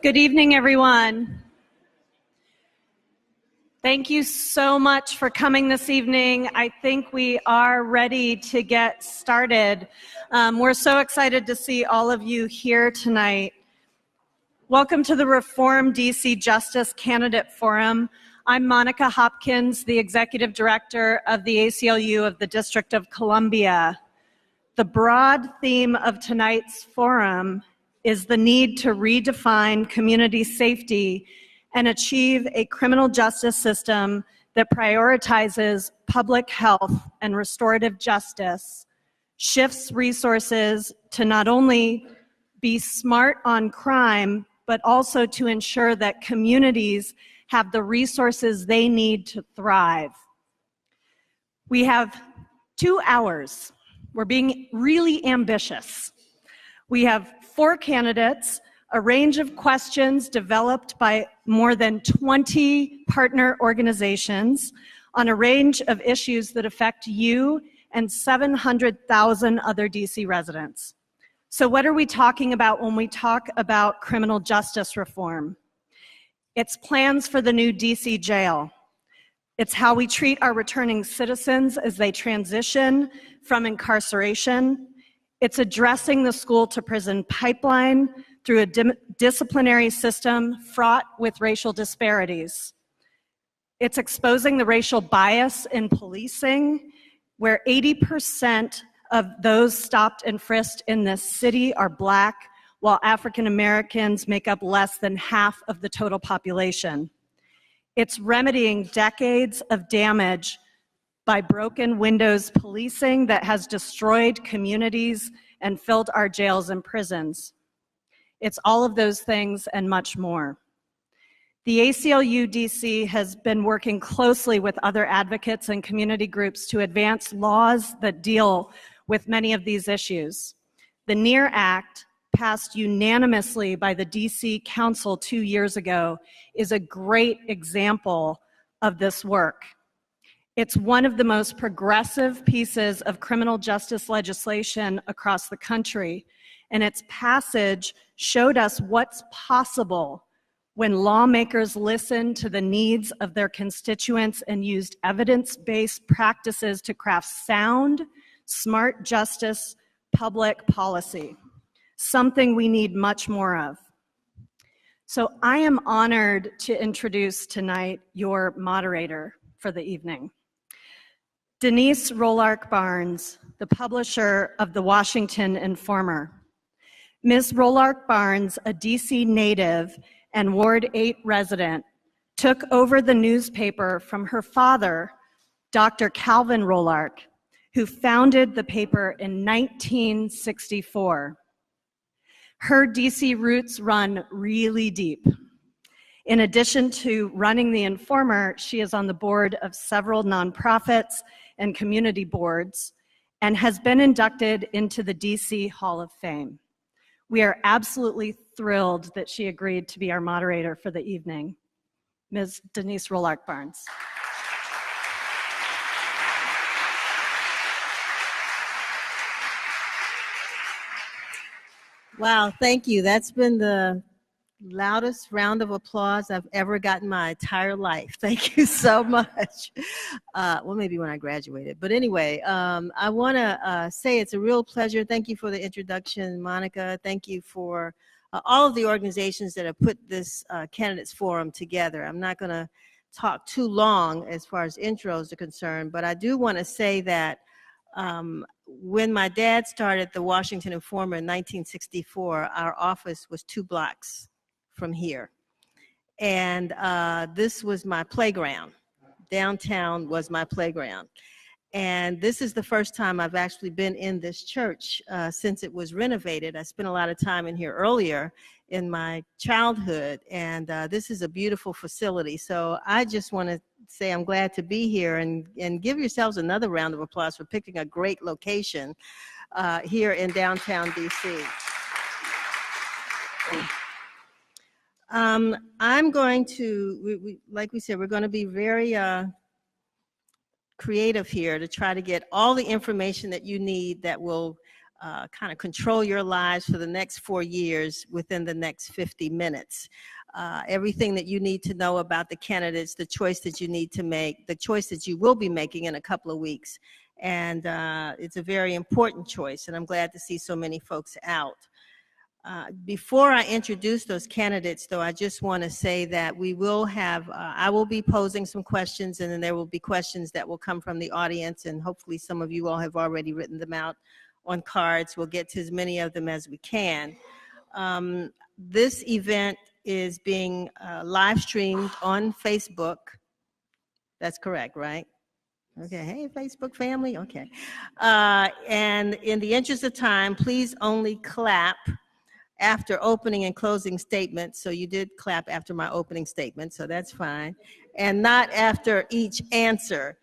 Good evening, everyone. Thank you so much for coming this evening. I think we are ready to get started. We're so excited to see all of you here tonight. Welcome to the Reform DC Justice Candidate Forum. I'm Monica Hopkins, the Executive Director of the ACLU of the District of Columbia. The broad theme of tonight's forum is the need to redefine community safety and achieve a criminal justice system that prioritizes public health and restorative justice, shifts resources to not only be smart on crime, but also to ensure that communities have the resources they need to thrive. We have 2 hours. We're being really ambitious. We have 4 candidates, a range of questions developed by more than 20 partner organizations on a range of issues that affect you and 700,000 other DC residents. So what are we talking about when we talk about criminal justice reform? It's plans for the new DC jail. It's how we treat our returning citizens as they transition from incarceration. It's addressing the school-to-prison pipeline through a disciplinary system fraught with racial disparities. It's exposing the racial bias in policing, where 80% of those stopped and frisked in this city are Black, while African Americans make up less than half of the total population. It's remedying decades of damage by broken windows policing that has destroyed communities and filled our jails and prisons. It's all of those things and much more. The ACLU DC has been working closely with other advocates and community groups to advance laws that deal with many of these issues. The NEAR Act, passed unanimously by the DC Council 2 years ago, is a great example of this work. It's one of the most progressive pieces of criminal justice legislation across the country, and its passage showed us what's possible when lawmakers listened to the needs of their constituents and used evidence-based practices to craft sound, smart justice public policy, something we need much more of. So I am honored to introduce tonight your moderator for the evening. Denise Rolark Barnes, the publisher of the Washington Informer. Ms. Rolark Barnes, a DC native and Ward 8 resident, took over the newspaper from her father, Dr. Calvin Rolark, who founded the paper in 1964. Her DC roots run really deep. In addition to running the Informer, she is on the board of several nonprofits and community boards and has been inducted into the DC Hall of Fame. We are absolutely thrilled that she agreed to be our moderator for the evening. Ms. Denise Rolark Barnes. Wow, thank you. That's been the loudest round of applause I've ever gotten my entire life. Thank you so much. Well, maybe when I graduated. But anyway, I want to say it's a real pleasure. Thank you for the introduction, Monica. Thank you for all of the organizations that have put this candidates forum together. I'm not going to talk too long as far as intros are concerned, but I do want to say that when my dad started the Washington Informer in 1964, our office was 2 blocks from here. And this was my playground. Downtown was my playground. And this is the first time I've actually been in this church since it was renovated. I spent a lot of time in here earlier in my childhood, and this is a beautiful facility. So I just want to say I'm glad to be here, and give yourselves another round of applause for picking a great location here in downtown DC. I'm going to, like we said, we're going to be very creative here to try to get all the information that you need that will kind of control your lives for the next 4 years within the next 50 minutes. Everything that you need to know about the candidates, the choice that you need to make, the choice that you will be making in a couple of weeks. And it's a very important choice, and I'm glad to see so many folks out. Before I introduce those candidates, though, I just want to say that we will have, I will be posing some questions, and then there will be questions that will come from the audience, and hopefully some of you all have already written them out on cards. We'll get to as many of them as we can. This event is being live streamed on Facebook. That's correct, right? Okay, hey, Facebook family, okay. And in the interest of time, please only clap after opening and closing statements. So you did clap after my opening statement, so that's fine. And not after each answer.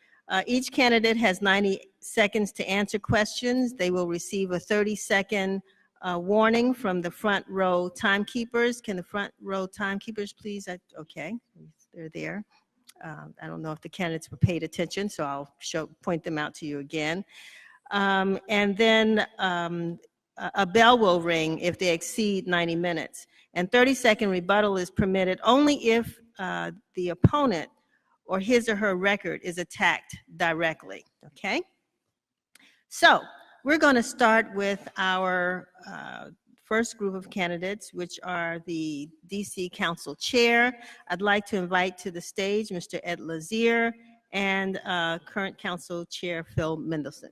Each candidate has 90 seconds to answer questions. They will receive a 30-second warning from the front row timekeepers. Can the front row timekeepers please? Okay, they're there. I don't know if the candidates were paid attention, so I'll point them out to you again. And then a bell will ring if they exceed 90 minutes. And 30-second rebuttal is permitted only if the opponent or his or her record is attacked directly, okay? So we're going to start with our first group of candidates, which are the DC Council Chair. I'd like to invite to the stage Mr. Ed Lazere and current Council Chair Phil Mendelson.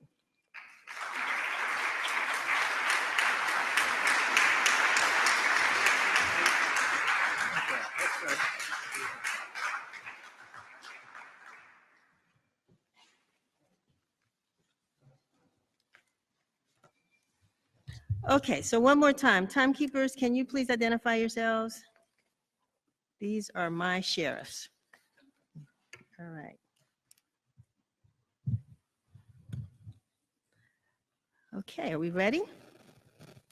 Okay, so one more time. Timekeepers, can you please identify yourselves? These are my sheriffs. All right. Okay, are we ready?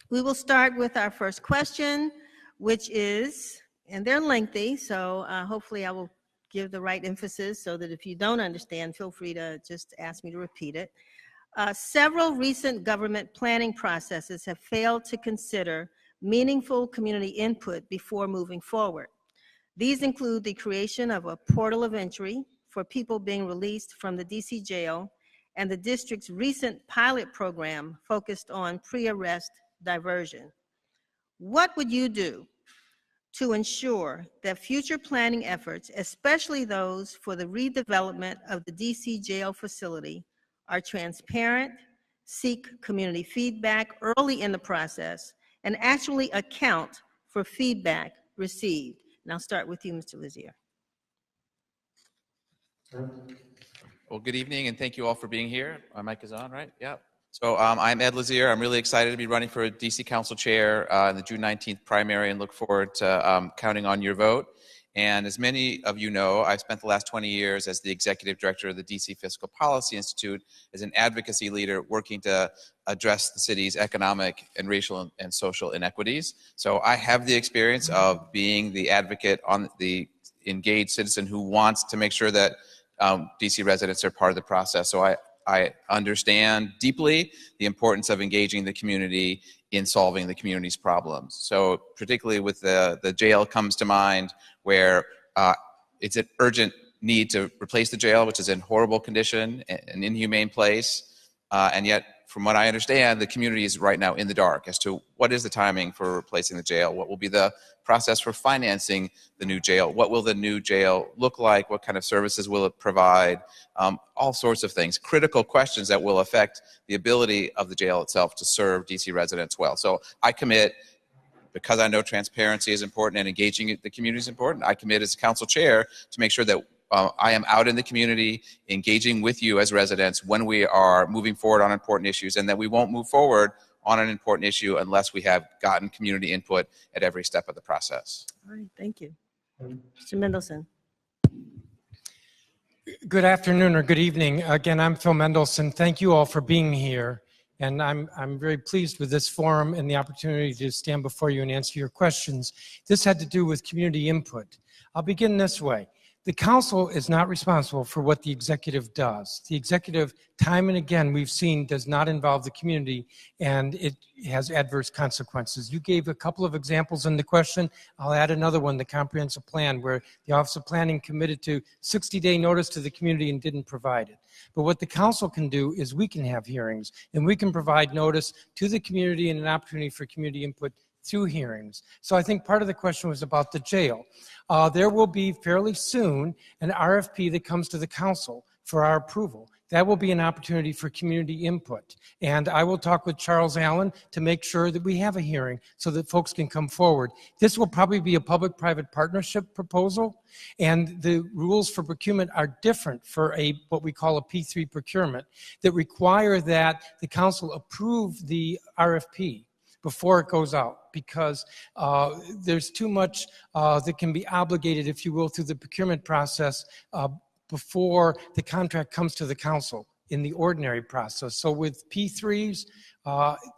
We will start with our first question, which is, and they're lengthy, so hopefully I will give the right emphasis so that if you don't understand, feel free to just ask me to repeat it. Several recent government planning processes have failed to consider meaningful community input before moving forward. These include the creation of a portal of entry for people being released from the DC jail and the district's recent pilot program focused on pre-arrest diversion. What would you do to ensure that future planning efforts, especially those for the redevelopment of the DC jail facility, are transparent, seek community feedback early in the process, and actually account for feedback received? And I'll start with you, Mr. Lazere. Well, good evening, and thank you all for being here. My mic is on, right? Yeah. So I'm Ed Lazere. I'm really excited to be running for DC Council Chair in the June 19th primary and look forward to counting on your vote. And as many of you know, I've spent the last 20 years as the Executive Director of the DC Fiscal Policy Institute as an advocacy leader working to address the city's economic and racial and social inequities. So I have the experience of being the advocate on the engaged citizen who wants to make sure that DC residents are part of the process. So I understand deeply the importance of engaging the community in solving the community's problems. So particularly with the jail comes to mind, where it's an urgent need to replace the jail, which is in horrible condition, an inhumane place, and yet from what I understand, the community is right now in the dark as to what is the timing for replacing the jail, what will be the process for financing the new jail, what will the new jail look like, what kind of services will it provide, all sorts of things, critical questions that will affect the ability of the jail itself to serve DC residents well. So I commit, because I know transparency is important and engaging the community is important, I commit as council chair to make sure that I am out in the community, engaging with you as residents when we are moving forward on important issues, and that we won't move forward on an important issue unless we have gotten community input at every step of the process. All right, thank you. Mr. Mendelson. Good afternoon or good evening. Again, I'm Phil Mendelson. Thank you all for being here. And I'm very pleased with this forum and the opportunity to stand before you and answer your questions. This had to do with community input. I'll begin this way. The council is not responsible for what the executive does. The executive, time and again, we've seen, does not involve the community, and it has adverse consequences. You gave a couple of examples in the question. I'll add another one, the comprehensive plan, where the Office of Planning committed to 60-day notice to the community and didn't provide it. But what the council can do is we can have hearings, and we can provide notice to the community and an opportunity for community input through hearings. So I think part of the question was about the jail. There will be fairly soon an RFP that comes to the council for our approval. That will be an opportunity for community input. And I will talk with Charles Allen to make sure that we have a hearing so that folks can come forward. This will probably be a public-private partnership proposal, and the rules for procurement are different for what we call a P3 procurement that require that the council approve the RFP before it goes out, because there's too much that can be obligated, if you will, through the procurement process before the contract comes to the council in the ordinary process. So with P3s,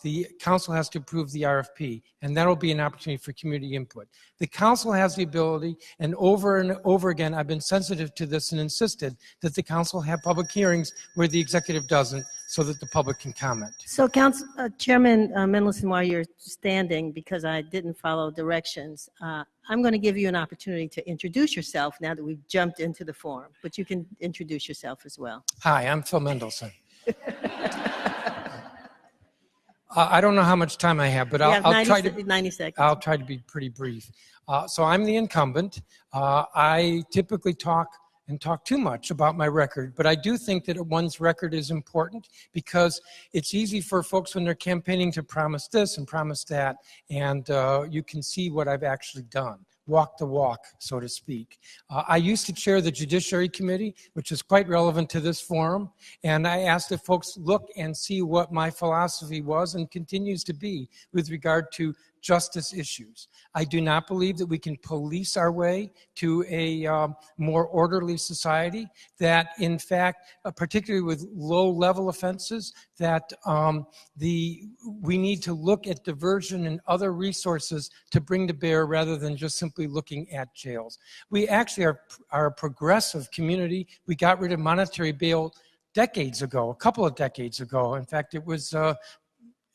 the council has to approve the RFP, and that'll be an opportunity for community input. The council has the ability, and over again, I've been sensitive to this and insisted that the council have public hearings where the executive doesn't, so that the public can comment. So Chairman Mendelson, while you're standing, because I didn't follow directions, I'm going to give you an opportunity to introduce yourself now that we've jumped into the forum, but you can introduce yourself as well. Hi, I'm Phil Mendelson. I don't know how much time I have, but I'll try to 90 seconds. I'll try to be pretty brief. So I'm the incumbent. I typically talk too much about my record, but I do think that one's record is important, because it's easy for folks when they're campaigning to promise this and promise that, and you can see what I've actually done. Walk the walk, so to speak. I used to chair the Judiciary Committee, which is quite relevant to this forum, and I asked if folks look and see what my philosophy was and continues to be with regard to justice issues. I do not believe that we can police our way to a more orderly society, that in fact, particularly with low-level offenses, that we need to look at diversion and other resources to bring to bear rather than just simply looking at jails. We actually are a progressive community. We got rid of monetary bail decades ago, a couple of decades ago. In fact, it was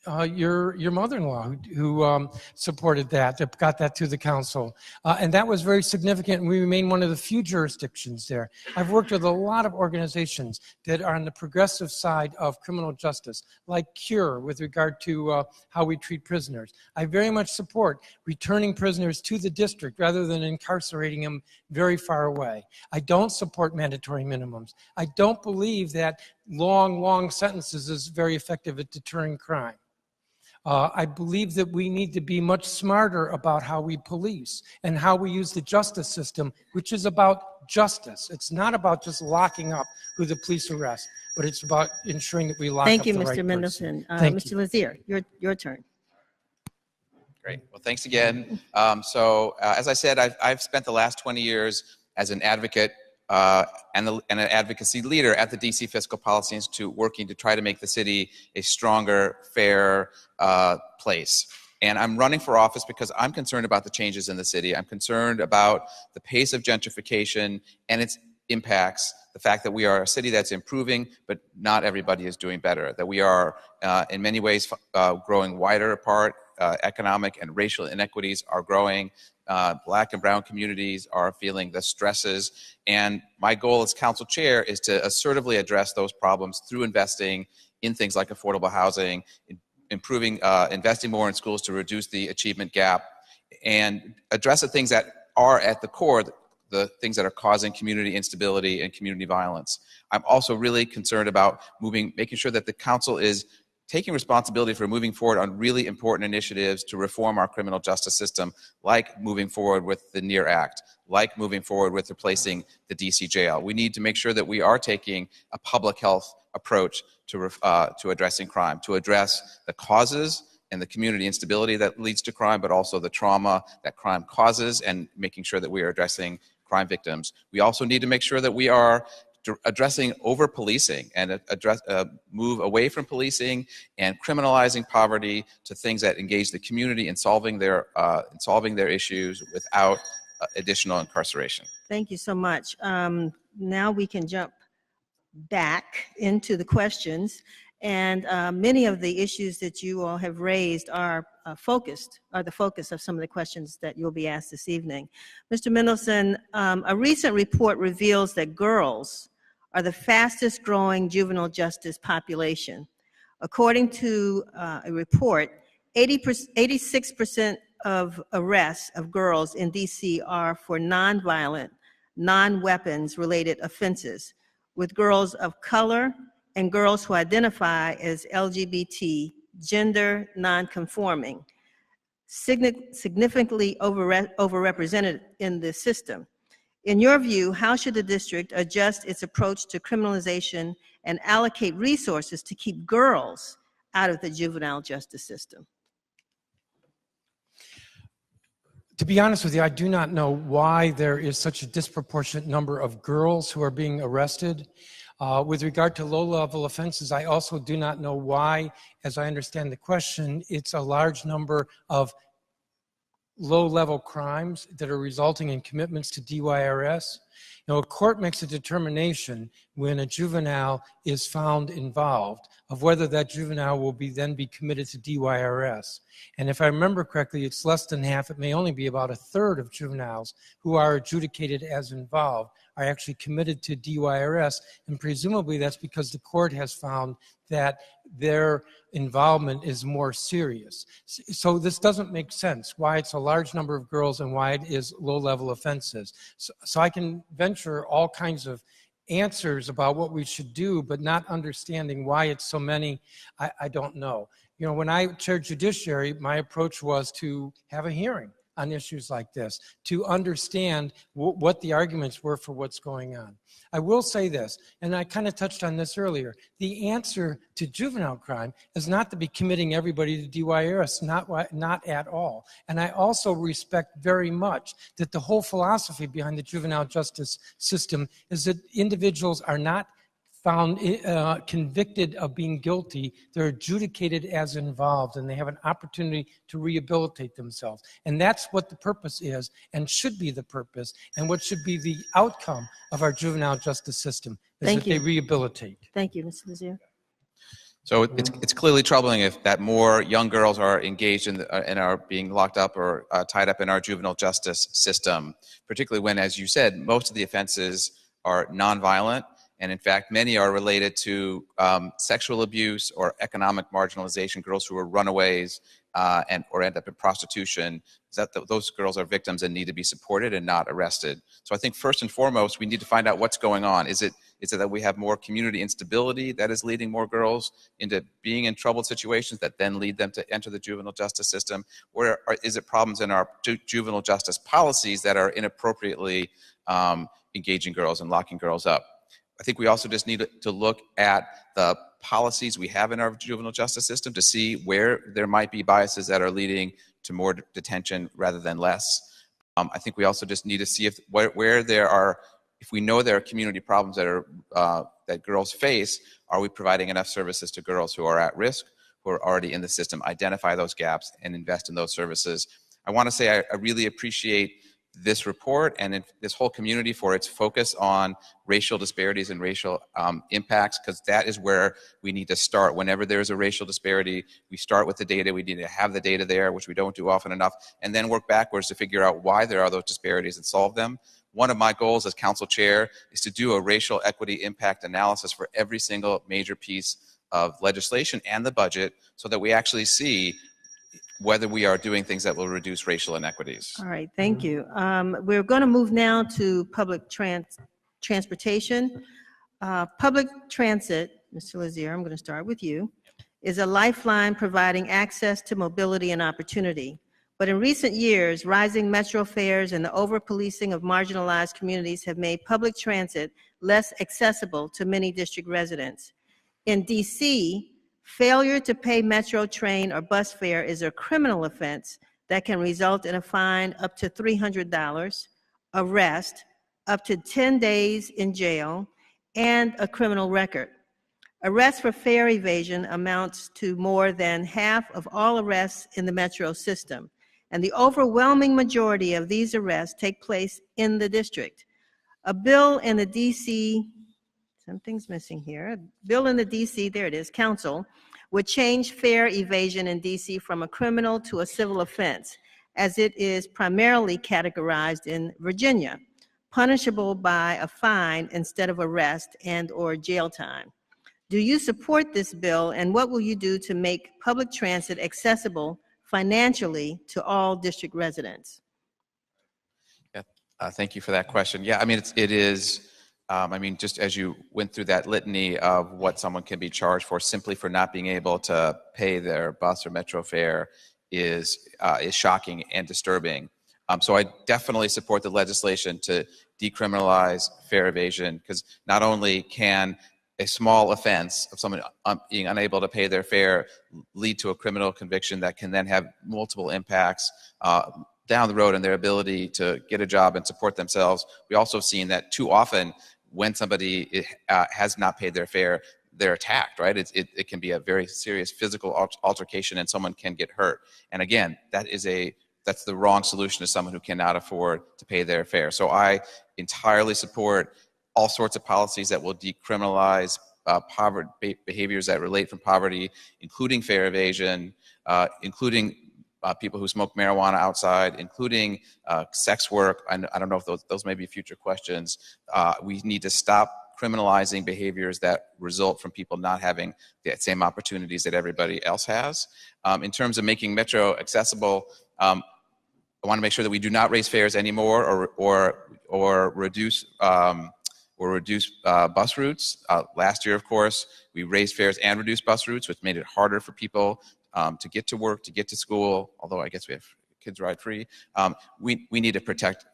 your mother-in-law who supported that got that to the council. And that was very significant, and we remain one of the few jurisdictions there. I've worked with a lot of organizations that are on the progressive side of criminal justice, like CURE with regard to how we treat prisoners. I very much support returning prisoners to the district rather than incarcerating them very far away. I don't support mandatory minimums. I don't believe that long sentences is very effective at deterring crime. I believe that we need to be much smarter about how we police and how we use the justice system, which is about justice. It's not about just locking up who the police arrest, but it's about ensuring that we lock up the right person. Thank you, Mr. Mendelson. Thank Mr. Lazere, your turn. Great. Well, thanks again. As I said, I've spent the last 20 years as an advocate and an advocacy leader at the DC Fiscal Policy Institute, working to try to make the city a stronger, fair place. And I'm running for office because I'm concerned about the changes in the city. I'm concerned about the pace of gentrification and its impacts, the fact that we are a city that's improving, but not everybody is doing better, that we are in many ways growing wider apart. Economic and racial inequities are growing. Black and brown communities are feeling the stresses. And my goal as council chair is to assertively address those problems through investing in things like affordable housing, investing more in schools to reduce the achievement gap, and address the things that are at the core, the things that are causing community instability and community violence. I'm also really concerned about making sure that the council is taking responsibility for moving forward on really important initiatives to reform our criminal justice system, like moving forward with the NEAR Act, like moving forward with replacing the DC jail. We need to make sure that we are taking a public health approach to addressing crime, to address the causes and the community instability that leads to crime, but also the trauma that crime causes, and making sure that we are addressing crime victims. We also need to make sure that we are addressing over-policing and move away from policing and criminalizing poverty to things that engage the community in solving their issues without additional incarceration. Thank you so much. Now we can jump back into the questions. And many of the issues that you all have raised are the focus of some of the questions that you'll be asked this evening. Mr. Mendelson, a recent report reveals that girls are the fastest growing juvenile justice population. According to a report, 86% of arrests of girls in DC are for nonviolent, non-weapons related offenses, with girls of color and girls who identify as LGBT, gender nonconforming, significantly overrepresented in the system. In your view, how should the district adjust its approach to criminalization and allocate resources to keep girls out of the juvenile justice system? To be honest with you, I do not know why there is such a disproportionate number of girls who are being arrested. With regard to low-level offenses, I also do not know why, as I understand the question, it's a large number of low-level crimes that are resulting in commitments to DYRS. You know, a court makes a determination when a juvenile is found involved of whether that juvenile will then be committed to DYRS. And if I remember correctly, it's less than half. It may only be about a third of juveniles who are adjudicated as involved are actually committed to DYRS, and presumably that's because the court has found that their involvement is more serious. So this doesn't make sense, why it's a large number of girls and why it is low-level offenses. So I can venture all kinds of answers about what we should do, but not understanding why it's so many, I don't know. You know, when I chaired judiciary, my approach was to have a hearing on issues like this, to understand what the arguments were for what's going on. I will say this, and I kind of touched on this earlier, the answer to juvenile crime is not to be committing everybody to DYRS, not at all. And I also respect very much that the whole philosophy behind the juvenile justice system is that individuals are not found convicted of being guilty, they're adjudicated as involved, and they have an opportunity to rehabilitate themselves. And that's what the purpose is, and should be the purpose, and what should be the outcome of our juvenile justice system, is that they rehabilitate. Thank you, Mr. Lazere. So it's clearly troubling if that more young girls are engaged in and are being locked up or tied up in our juvenile justice system, particularly when, as you said, most of the offenses are nonviolent. And in fact, many are related to sexual abuse or economic marginalization, girls who are runaways or end up in prostitution. Those girls are victims and need to be supported and not arrested. So I think first and foremost, we need to find out what's going on. Is it that we have more community instability that is leading more girls into being in troubled situations that then lead them to enter the juvenile justice system? Or is it problems in our juvenile justice policies that are inappropriately engaging girls and locking girls up? I think we also just need to look at the policies we have in our juvenile justice system to see where there might be biases that are leading to more detention rather than less. I think we also just need to see if we know there are community problems that girls face, are we providing enough services to girls who are at risk, who are already in the system, identify those gaps and invest in those services. I want to say I really appreciate this report and this whole community for its focus on racial disparities and racial impacts, because that is where we need to start. Whenever there's a racial disparity, we start with the data. We need to have the data there, which we don't do often enough, and then work backwards to figure out why there are those disparities and solve them. One of my goals as council chair is to do a racial equity impact analysis for every single major piece of legislation and the budget so that we actually see whether we are doing things that will reduce racial inequities. All right, thank you. We're going to move now to public transportation. Public transit, Mr. Lazere, I'm going to start with you, is a lifeline providing access to mobility and opportunity. But in recent years, rising metro fares and the over-policing of marginalized communities have made public transit less accessible to many district residents. In DC, failure to pay metro, train, or bus fare is a criminal offense that can result in a fine up to $300, arrest, up to 10 days in jail, and a criminal record. Arrests for fare evasion amounts to more than half of all arrests in the metro system. and the overwhelming majority of these arrests take place in the district. A bill in the DC, something's missing here, a bill in the DC, there it is, council, would change fare evasion in DC from a criminal to a civil offense, as it is primarily categorized in Virginia, punishable by a fine instead of arrest and/or jail time. Do you support this bill, and what will you do to make public transit accessible financially to all district residents? Yeah, thank you for that question. Yeah, I mean, it is, I mean, just as you went through that litany of what someone can be charged for simply for not being able to pay their bus or metro fare is shocking and disturbing. So I definitely support the legislation to decriminalize fare evasion, because not only can a small offense of someone being unable to pay their fare lead to a criminal conviction that can then have multiple impacts down the road on their ability to get a job and support themselves. We also have seen that too often when somebody has not paid their fare, they're attacked, right? It can be a very serious physical altercation and someone can get hurt. And again, that's the wrong solution to someone who cannot afford to pay their fare. So I entirely support all sorts of policies that will decriminalize poverty behaviors that relate from poverty, including fare evasion, including people who smoke marijuana outside, including sex work. I don't know if those may be future questions. We need to stop criminalizing behaviors that result from people not having the same opportunities that everybody else has. In terms of making Metro accessible, I want to make sure that we do not raise fares anymore or reduce bus routes. Last year, of course, we raised fares and reduced bus routes, which made it harder for people to get to work, to get to school. Although I guess we have kids ride free. We need to protect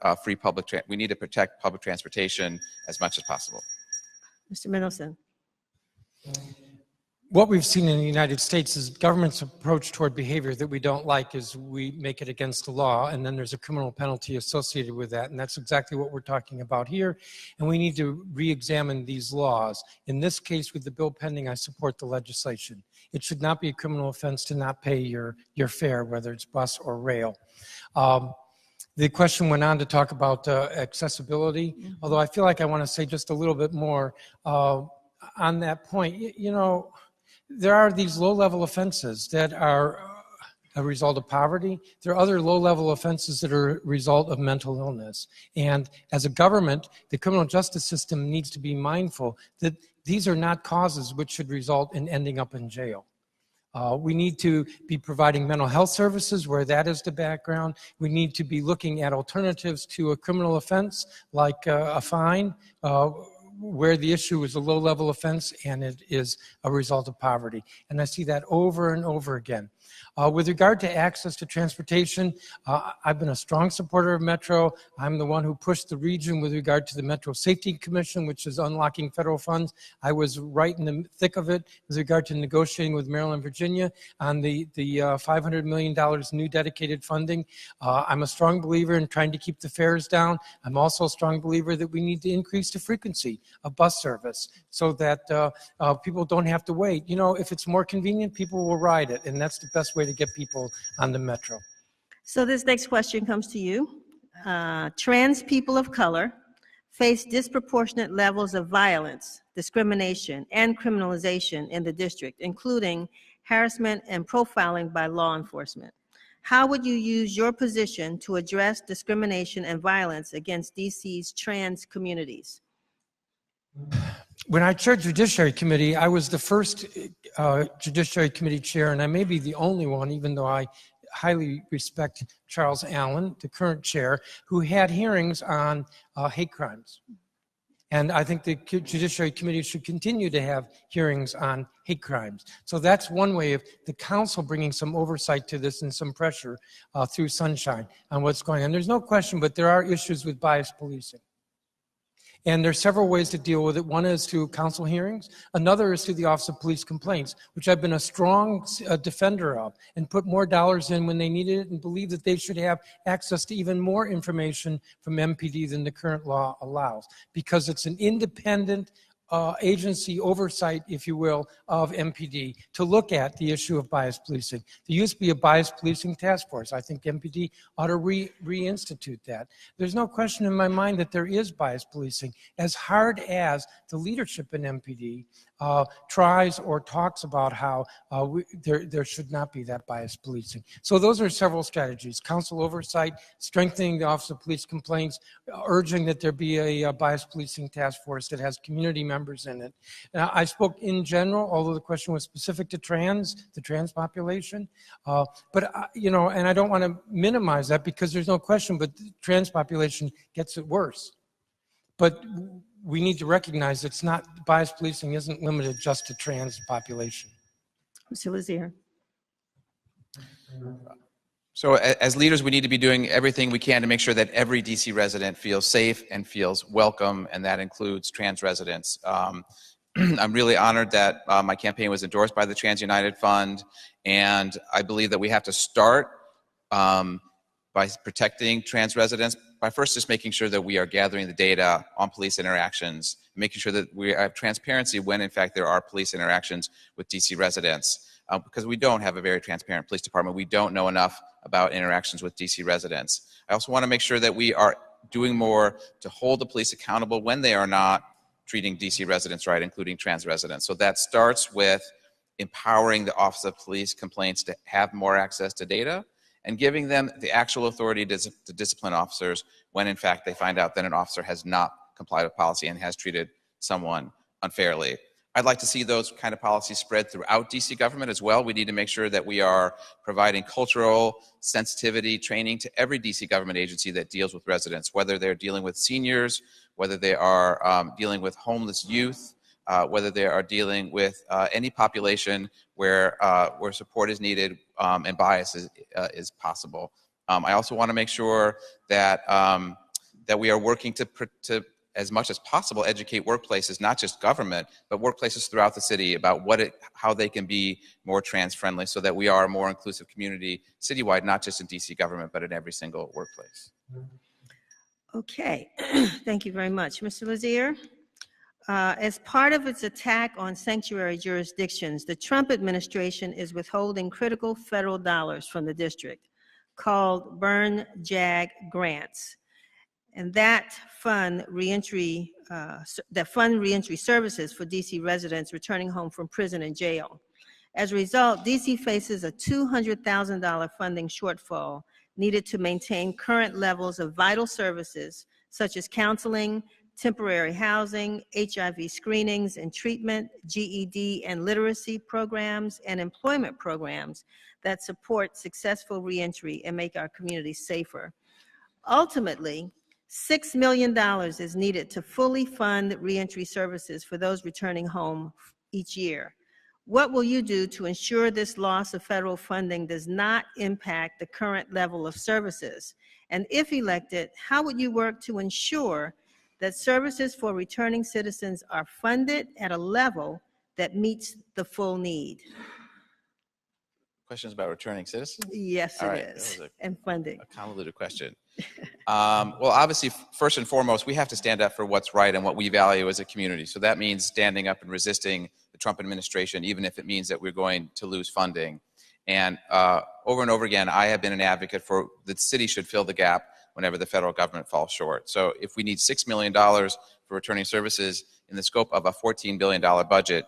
we need to protect public transportation as much as possible. Mr. Mendelson. What we've seen in the United States is government's approach toward behavior that we don't like is we make it against the law, and then there's a criminal penalty associated with that, and that's exactly what we're talking about here, and we need to re-examine these laws. In this case, with the bill pending, I support the legislation. It should not be a criminal offense to not pay your fare, whether it's bus or rail. The question went on to talk about accessibility, although I feel like I want to say just a little bit more on that point. You know, there are these low-level offenses that are a result of poverty. There are other low-level offenses that are a result of mental illness. And as a government, the criminal justice system needs to be mindful that these are not causes which should result in ending up in jail. We need to be providing mental health services where that is the background. We need to be looking at alternatives to a criminal offense like a fine, where the issue is a low-level offense and it is a result of poverty. And I see that over and over again. With regard to access to transportation, I've been a strong supporter of Metro. I'm the one who pushed the region with regard to the Metro Safety Commission, which is unlocking federal funds. I was right in the thick of it with regard to negotiating with Maryland and Virginia on the $500 million new dedicated funding. I'm a strong believer in trying to keep the fares down. I'm also a strong believer that we need to increase the frequency of bus service so that people don't have to wait. You know, if it's more convenient, people will ride it, and that's the best way to get people on the Metro. So this next question comes to you. Trans people of color face disproportionate levels of violence, discrimination, and criminalization in the district, including harassment and profiling by law enforcement. How would you use your position to address discrimination and violence against DC's trans communities? When I chaired Judiciary Committee, I was the first Judiciary Committee chair, and I may be the only one, even though I highly respect Charles Allen, the current chair, who had hearings on hate crimes. And I think the Judiciary Committee should continue to have hearings on hate crimes. So that's one way of the council bringing some oversight to this and some pressure through Sunshine on what's going on. There's no question, but there are issues with biased policing. And there's several ways to deal with it. One is through council hearings. Another is through the Office of Police Complaints, which I've been a strong defender of and put more dollars in when they needed it and believe that they should have access to even more information from MPD than the current law allows, because it's an independent agency oversight, if you will, of MPD to look at the issue of bias policing. There used to be a bias policing task force. I think MPD ought to reinstitute that. There's no question in my mind that there is bias policing, as hard as the leadership in MPD tries or talks about how there should not be that bias policing. So those are several strategies: council oversight, strengthening the Office of Police Complaints, urging that there be a bias policing task force that has community members in it. I spoke in general, although the question was specific to the trans population. You know, and I don't want to minimize that, because there's no question, but the trans population gets it worse. But we need to recognize it's not, bias policing isn't limited just to trans population. Mr. Lazere. So as leaders, we need to be doing everything we can to make sure that every DC resident feels safe and feels welcome, and that includes trans residents. I'm really honored that my campaign was endorsed by the Trans United Fund, and I believe that we have to start by protecting trans residents by first just making sure that we are gathering the data on police interactions, making sure that we have transparency when in fact there are police interactions with DC residents. Because we don't have a very transparent police department. We don't know enough about interactions with DC residents. I also want to make sure that we are doing more to hold the police accountable when they are not treating DC residents right, including trans residents. So that starts with empowering the Office of Police Complaints to have more access to data and giving them the actual authority to discipline officers when in fact they find out that an officer has not complied with policy and has treated someone unfairly. I'd like to see those kind of policies spread throughout DC government as well. We need to make sure that we are providing cultural sensitivity training to every DC government agency that deals with residents, whether they're dealing with seniors, whether they are dealing with homeless youth, whether they are dealing with any population where support is needed and bias is possible. I also want to make sure that that we are working to as much as possible educate workplaces, not just government, but workplaces throughout the city about how they can be more trans friendly, so that we are a more inclusive community citywide, not just in DC government, but in every single workplace. Okay, thank you very much. Mr. Lazere, as part of its attack on sanctuary jurisdictions, the Trump administration is withholding critical federal dollars from the district called Burn JAG grants. And that fund reentry services for DC residents returning home from prison and jail. As a result, DC faces a $200,000 funding shortfall needed to maintain current levels of vital services such as counseling, temporary housing, HIV screenings and treatment, GED and literacy programs, and employment programs that support successful reentry and make our communities safer. Ultimately, $6 million is needed to fully fund reentry services for those returning home each year. What will you do to ensure this loss of federal funding does not impact the current level of services? And if elected, how would you work to ensure that services for returning citizens are funded at a level that meets the full need? Questions about returning citizens? Yes, it is. And funding. A convoluted question. Well, obviously, first and foremost, we have to stand up for what's right and what we value as a community. So that means standing up and resisting the Trump administration, even if it means that we're going to lose funding. And over and over again, I have been an advocate for the city should fill the gap whenever the federal government falls short. So if we need $6 million for returning services in the scope of a $14 billion budget,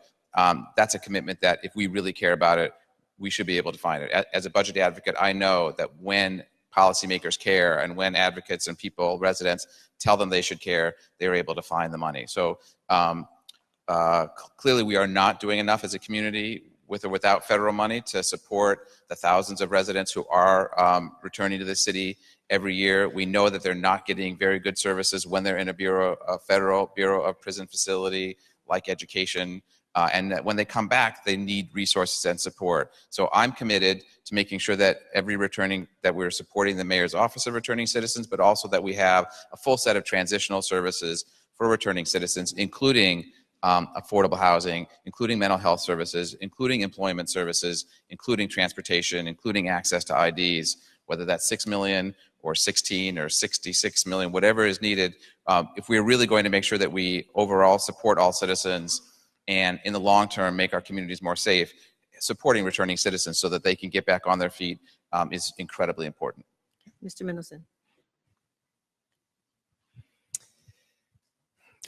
that's a commitment that if we really care about it, we should be able to find it. As a budget advocate, I know that when policymakers care and when advocates and people, residents, tell them they should care, they're able to find the money. So clearly we are not doing enough as a community with or without federal money to support the thousands of residents who are returning to the city every year. We know that they're not getting very good services when they're in a federal Bureau of Prison facility like education. And that when they come back, they need resources and support. So I'm committed to making sure that that we're supporting the mayor's office of returning citizens, but also that we have a full set of transitional services for returning citizens, including affordable housing, including mental health services, including employment services, including transportation, including access to IDs. whether that's 6 million or 16 or 66 million, whatever is needed, if we're really going to make sure that we overall support all citizens and in the long term make our communities more safe, supporting returning citizens so that they can get back on their feet is incredibly important. Mr. Mendelson.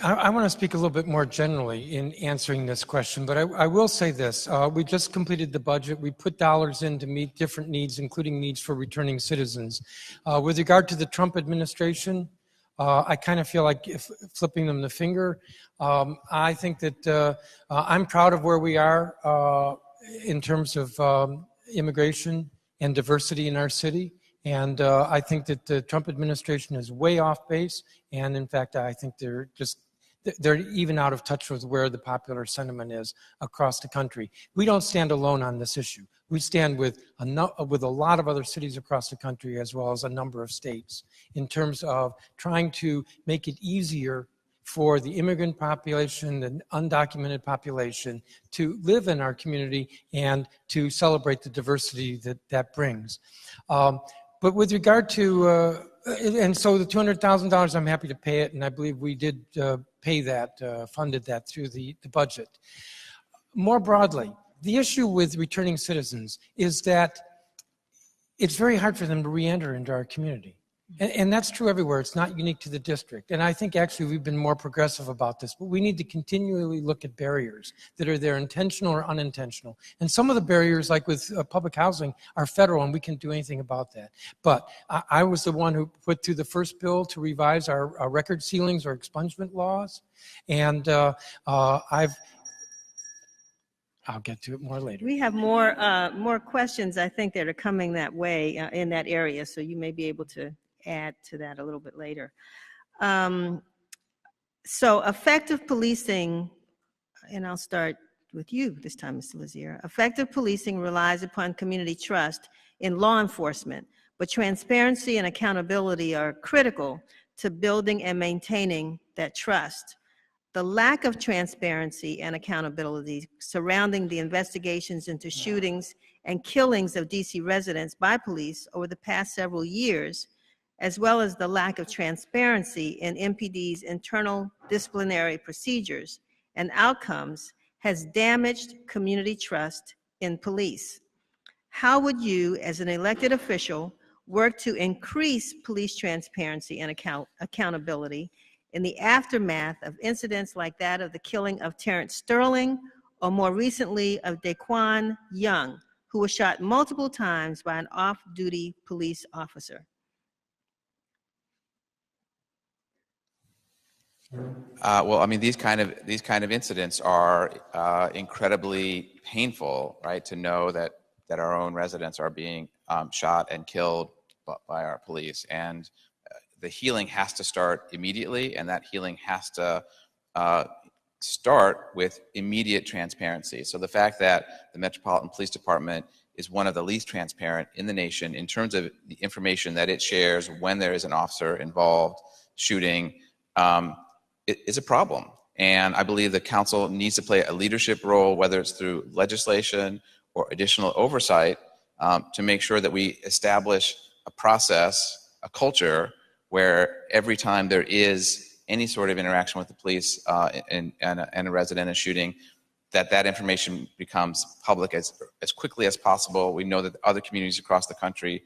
I want to speak a little bit more generally in answering this question, but I will say this. We just completed the budget. We put dollars in to meet different needs, including needs for returning citizens. With regard to the Trump administration, I kind of feel like flipping them the finger. I think that I'm proud of where we are in terms of immigration and diversity in our city. And I think that the Trump administration is way off base. And in fact, I think they're even out of touch with where the popular sentiment is across the country. We don't stand alone on this issue. We stand with a lot of other cities across the country, as well as a number of states, in terms of trying to make it easier for the immigrant population, the undocumented population, to live in our community and to celebrate the diversity that brings. But with regard to, and so the $200,000, I'm happy to pay it, and I believe we did pay that, funded that through the budget. More broadly, the issue with returning citizens is that it's very hard for them to re-enter into our community. And that's true everywhere. It's not unique to the district. And I think actually we've been more progressive about this, but we need to continually look at barriers that are there, intentional or unintentional. And some of the barriers, like with public housing, are federal, and we can't do anything about that. But I was the one who put through the first bill to revise our record ceilings or expungement laws. And I'll get to it more later. We have more questions, I think, that are coming that way in that area, so you may be able to add to that a little bit later. So effective policing, and I'll start with you this time, Mr. Lazere. Effective policing relies upon community trust in law enforcement, but transparency and accountability are critical to building and maintaining that trust. The lack of transparency and accountability surrounding the investigations into shootings and killings of DC residents by police over the past several years, as well as the lack of transparency in MPD's internal disciplinary procedures and outcomes, has damaged community trust in police. How would you, as an elected official, work to increase police transparency and accountability in the aftermath of incidents like that of the killing of Terrence Sterling, or more recently of Daquan Young, who was shot multiple times by an off-duty police officer? Well, I mean, these kind of incidents are incredibly painful, right? To know that our own residents are being shot and killed by our police, and the healing has to start immediately, and that healing has to start with immediate transparency. So the fact that the Metropolitan Police Department is one of the least transparent in the nation in terms of the information that it shares when there is an officer involved shooting, it is a problem. And I believe the council needs to play a leadership role, whether it's through legislation or additional oversight, to make sure that we establish a process, a culture, where every time there is any sort of interaction with the police and a resident is shooting, that information becomes public as quickly as possible. We know that other communities across the country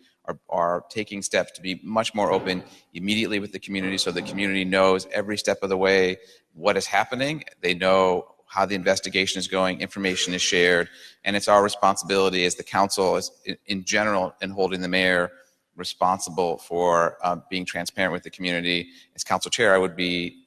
are taking steps to be much more open immediately with the community, so the community knows every step of the way what is happening. They know how the investigation is going, information is shared, and it's our responsibility as the council in general in holding the mayor responsible for being transparent with the community. As council chair, I would be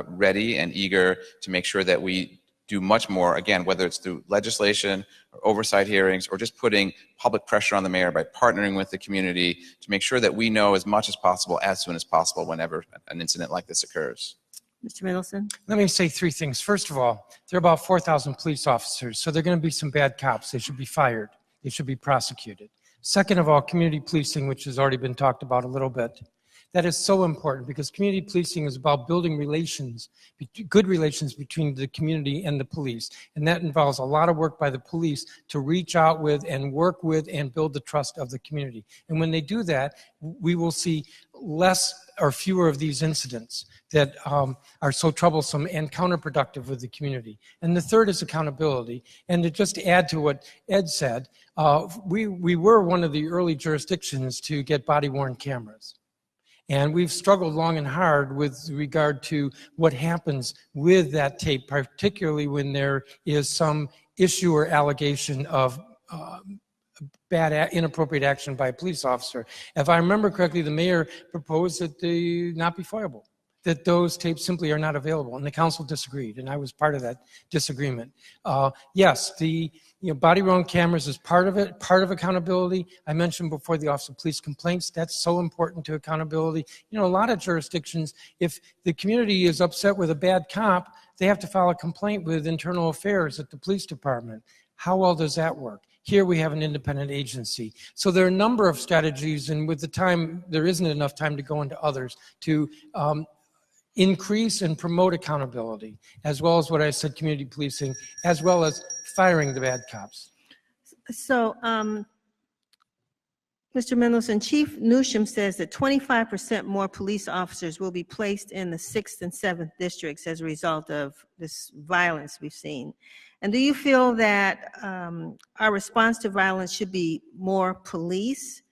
ready and eager to make sure that we do much more, again, whether it's through legislation or oversight hearings or just putting public pressure on the mayor by partnering with the community to make sure that we know as much as possible, as soon as possible, whenever an incident like this occurs. Mr. Mendelson? Let me say three things. First of all, there are about 4,000 police officers, so there are going to be some bad cops. They should be fired. They should be prosecuted. Second of all, community policing, which has already been talked about a little bit. That is so important because community policing is about building relations, good relations between the community and the police. And that involves a lot of work by the police to reach out with and work with and build the trust of the community. And when they do that, we will see less or fewer of these incidents that are so troublesome and counterproductive with the community. And the third is accountability. And to just add to what Ed said, we were one of the early jurisdictions to get body-worn cameras. And we've struggled long and hard with regard to what happens with that tape, particularly when there is some issue or allegation of bad, inappropriate action by a police officer. If I remember correctly, the mayor proposed that they not be fireable, that those tapes simply are not available, and the council disagreed, and I was part of that disagreement. Yes, the body-worn cameras is part of it, part of accountability. I mentioned before the Office of Police Complaints. That's so important to accountability. A lot of jurisdictions, if the community is upset with a bad cop, they have to file a complaint with internal affairs at the police department. How well does that work? Here we have an independent agency. So there are a number of strategies, and with the time, there isn't enough time to go into others, to increase and promote accountability, as well as what I said, community policing, as well as firing the bad cops. So, Mr. Mendelson, Chief Newsham says that 25% more police officers will be placed in the 6th and 7th districts as a result of this violence we've seen. And do you feel that our response to violence should be more police?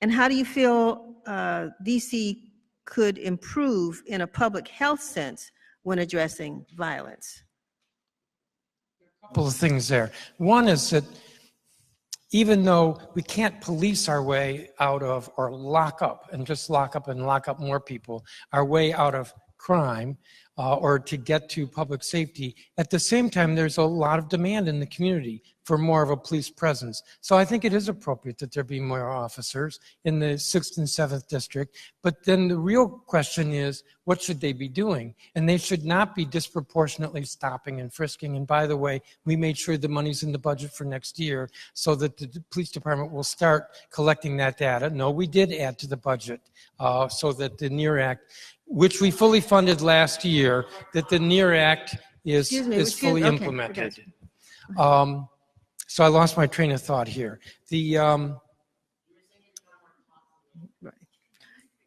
And how do you feel DC could improve in a public health sense when addressing violence? A couple of things there. One is that even though we can't police our way out of, or lock up and just lock up more people, our way out of crime, or to get to public safety, at the same time, there's a lot of demand in the community for more of a police presence. So I think it is appropriate that there be more officers in the 6th and 7th district. But then the real question is, what should they be doing? And they should not be disproportionately stopping and frisking. And by the way, we made sure the money's in the budget for next year so that the police department will start collecting that data. No, we did add to the budget so that the NEAR Act, which we fully funded last year, that the NEAR Act is fully implemented. So I lost my train of thought here. Right.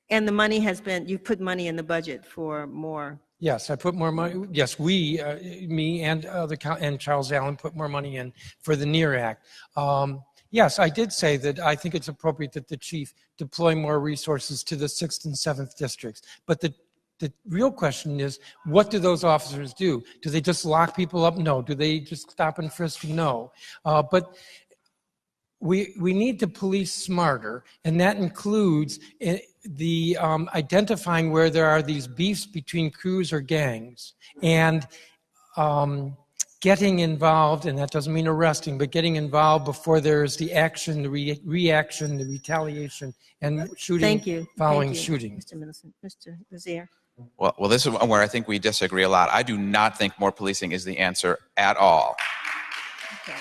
And the money has been, you put money in the budget for more. Yes, I put more money. Yes, we, me and and Charles Allen put more money in for the NEAR Act. Yes, I did say that I think it's appropriate that the chief deploy more resources to the 6th and 7th districts. But the real question is, what do those officers do? Do they just lock people up? No. Do they just stop and frisk? No. But we need to police smarter, and that includes the identifying where there are these beefs between crews or gangs, and getting involved, and that doesn't mean arresting, but getting involved before there's the action, the reaction, the retaliation, and shooting. Thank you. Following shooting. Mr. Mendelson. Mr. Lazere. Well, this is one where I think we disagree a lot. I do not think more policing is the answer at all. Okay.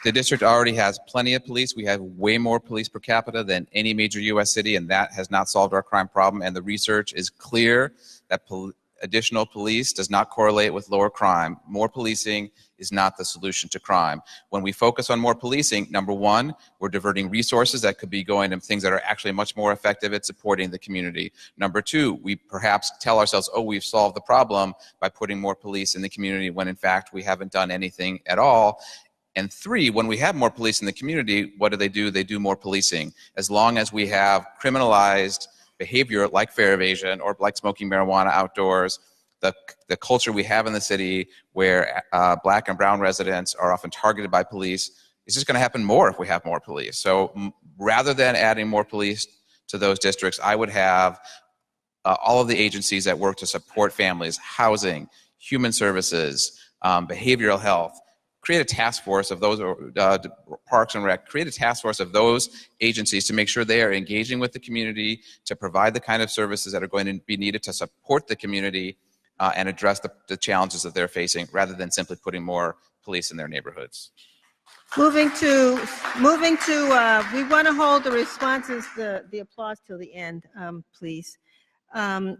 The district already has plenty of police. We have way more police per capita than any major U.S. city, and that has not solved our crime problem. And the research is clear that additional police does not correlate with lower crime. More policing is not the solution to crime. When we focus on more policing, number one, we're diverting resources that could be going to things that are actually much more effective at supporting the community. Number two, we perhaps tell ourselves, oh, we've solved the problem by putting more police in the community, when in fact we haven't done anything at all. And three, when we have more police in the community, what do? They do more policing. As long as we have criminalized behavior like fare evasion or like smoking marijuana outdoors, the culture we have in the city where black and brown residents are often targeted by police, is just going to happen more if we have more police. So rather than adding more police to those districts, I would have all of the agencies that work to support families, housing, human services, behavioral health, create a task force of those, Parks and Rec, create a task force of those agencies to make sure they are engaging with the community, to provide the kind of services that are going to be needed to support the community and address the challenges that they're facing, rather than simply putting more police in their neighborhoods. Moving to, we want to hold the responses, the applause till the end, please. Mr.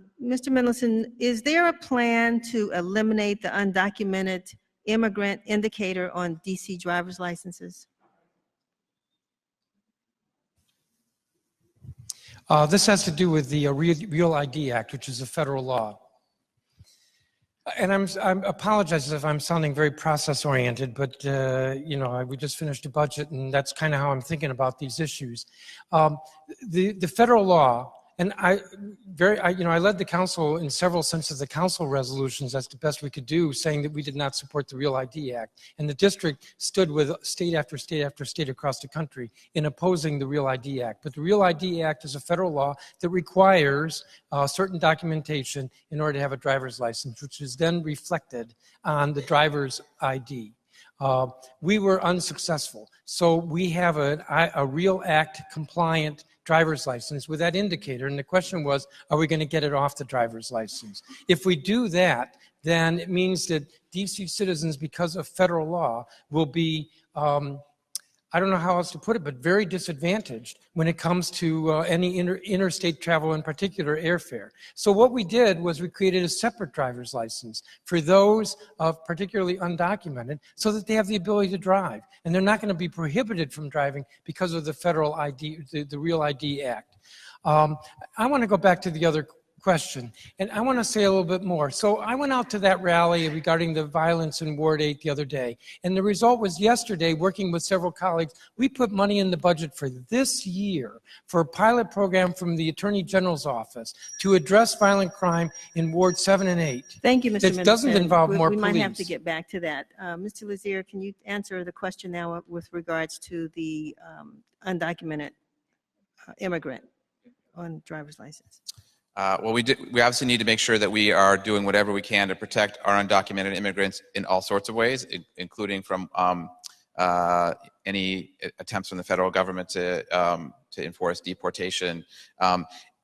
Mendelson, is there a plan to eliminate the undocumented immigrant indicator on DC driver's licenses? This has to do with the Real ID Act, which is a federal law. And I apologize if I'm sounding very process-oriented, but you know, we just finished a budget, and that's kind of how I'm thinking about these issues. The federal law, and I led the council in several senses, the council resolutions. That's the best we could do, saying that we did not support the Real ID Act, and the district stood with state after state after state across the country in opposing the Real ID Act. But the Real ID Act is a federal law that requires certain documentation in order to have a driver's license, which is then reflected on the driver's ID. We were unsuccessful, so we have a Real Act compliant driver's license with that indicator, and the question was, are we going to get it off the driver's license? If we do that, then it means that DC citizens, because of federal law, will be I don't know how else to put it, but very disadvantaged when it comes to any interstate travel, in particular airfare. So what we did was we created a separate driver's license for those particularly undocumented, so that they have the ability to drive, and they're not going to be prohibited from driving because of the federal ID, the Real ID Act. I want to go back to the other question, and I want to say a little bit more. So I went out to that rally regarding the violence in Ward 8 the other day, and the result was yesterday, working with several colleagues, we put money in the budget for this year for a pilot program from the Attorney General's office to address violent crime in Ward 7 and 8. Thank you, Mr. Mendelson. It doesn't involve more police. We might have to get back to that. Mr. Lazere, can you answer the question now with regards to the undocumented immigrant on driver's license? Well, we obviously need to make sure that we are doing whatever we can to protect our undocumented immigrants in all sorts of ways, including from any attempts from the federal government to enforce deportation.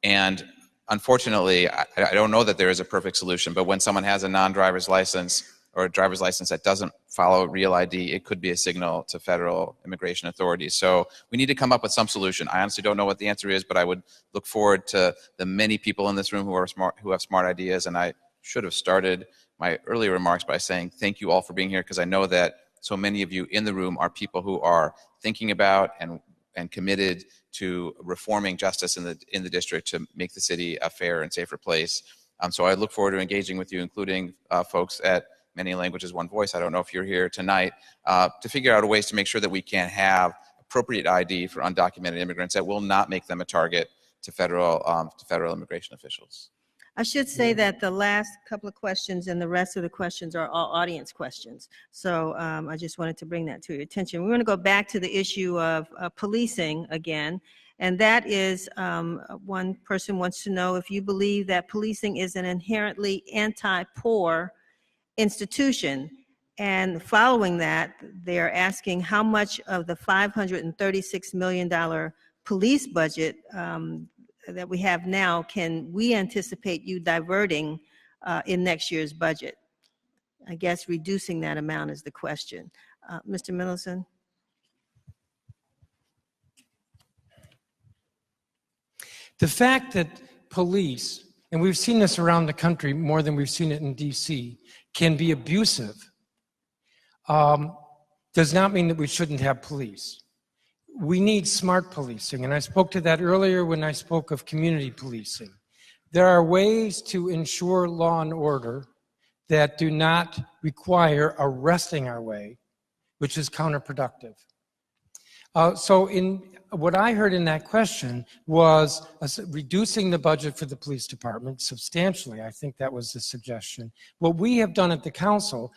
And unfortunately, I don't know that there is a perfect solution, but when someone has a non-driver's license or a driver's license that doesn't follow Real ID, it could be a signal to federal immigration authorities. So we need to come up with some solution. I honestly don't know what the answer is, but I would look forward to the many people in this room who have smart ideas. And I should have started my earlier remarks by saying thank you all for being here, because I know that so many of you in the room are people who are thinking about and committed to reforming justice in the district to make the city a fair and safer place. So I look forward to engaging with you, including folks at Many Languages, One Voice. I don't know if you're here tonight, to figure out ways to make sure that we can have appropriate ID for undocumented immigrants that will not make them a target to federal immigration officials. I should say that the last couple of questions and the rest of the questions are all audience questions. So I just wanted to bring that to your attention. We're going to go back to the issue of policing again. And that is, one person wants to know if you believe that policing is an inherently anti-poor institution. And following that, they're asking how much of the $536 million police budget that we have now can we anticipate you diverting in next year's budget? I guess reducing that amount is the question. Mr. Mendelson? The fact that police, and we've seen this around the country more than we've seen it in DC, can be abusive, does not mean that we shouldn't have police. We need smart policing, and I spoke to that earlier when I spoke of community policing. There are ways to ensure law and order that do not require arresting our way, which is counterproductive. So in what I heard in that question was reducing the budget for the police department substantially. I think that was the suggestion. What we have done at the council,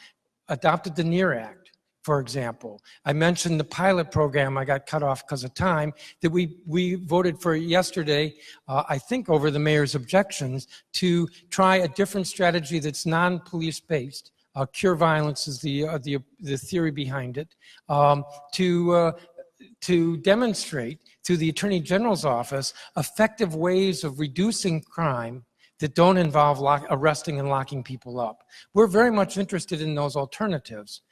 adopted the NEAR Act, for example. I mentioned the pilot program, I got cut off because of time, that we voted for yesterday, I think over the mayor's objections, to try a different strategy that's non-police based. Cure violence is the theory behind it, to demonstrate to the Attorney General's office effective ways of reducing crime that don't involve arresting and locking people up. We're very much interested in those alternatives.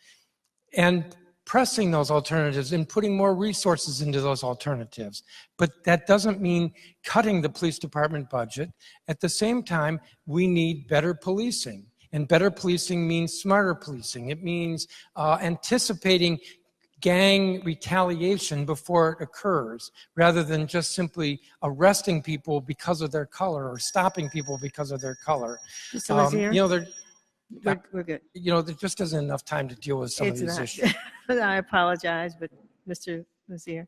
And pressing those alternatives and putting more resources into those alternatives. But that doesn't mean cutting the police department budget. At the same time, we need better policing. And better policing means smarter policing. It means anticipating gang retaliation before it occurs, rather than just simply arresting people because of their color or stopping people because of their color. Mr. Lazere? We're good. There just isn't enough time to deal with some of these issues. I apologize, but Mr. Lazere.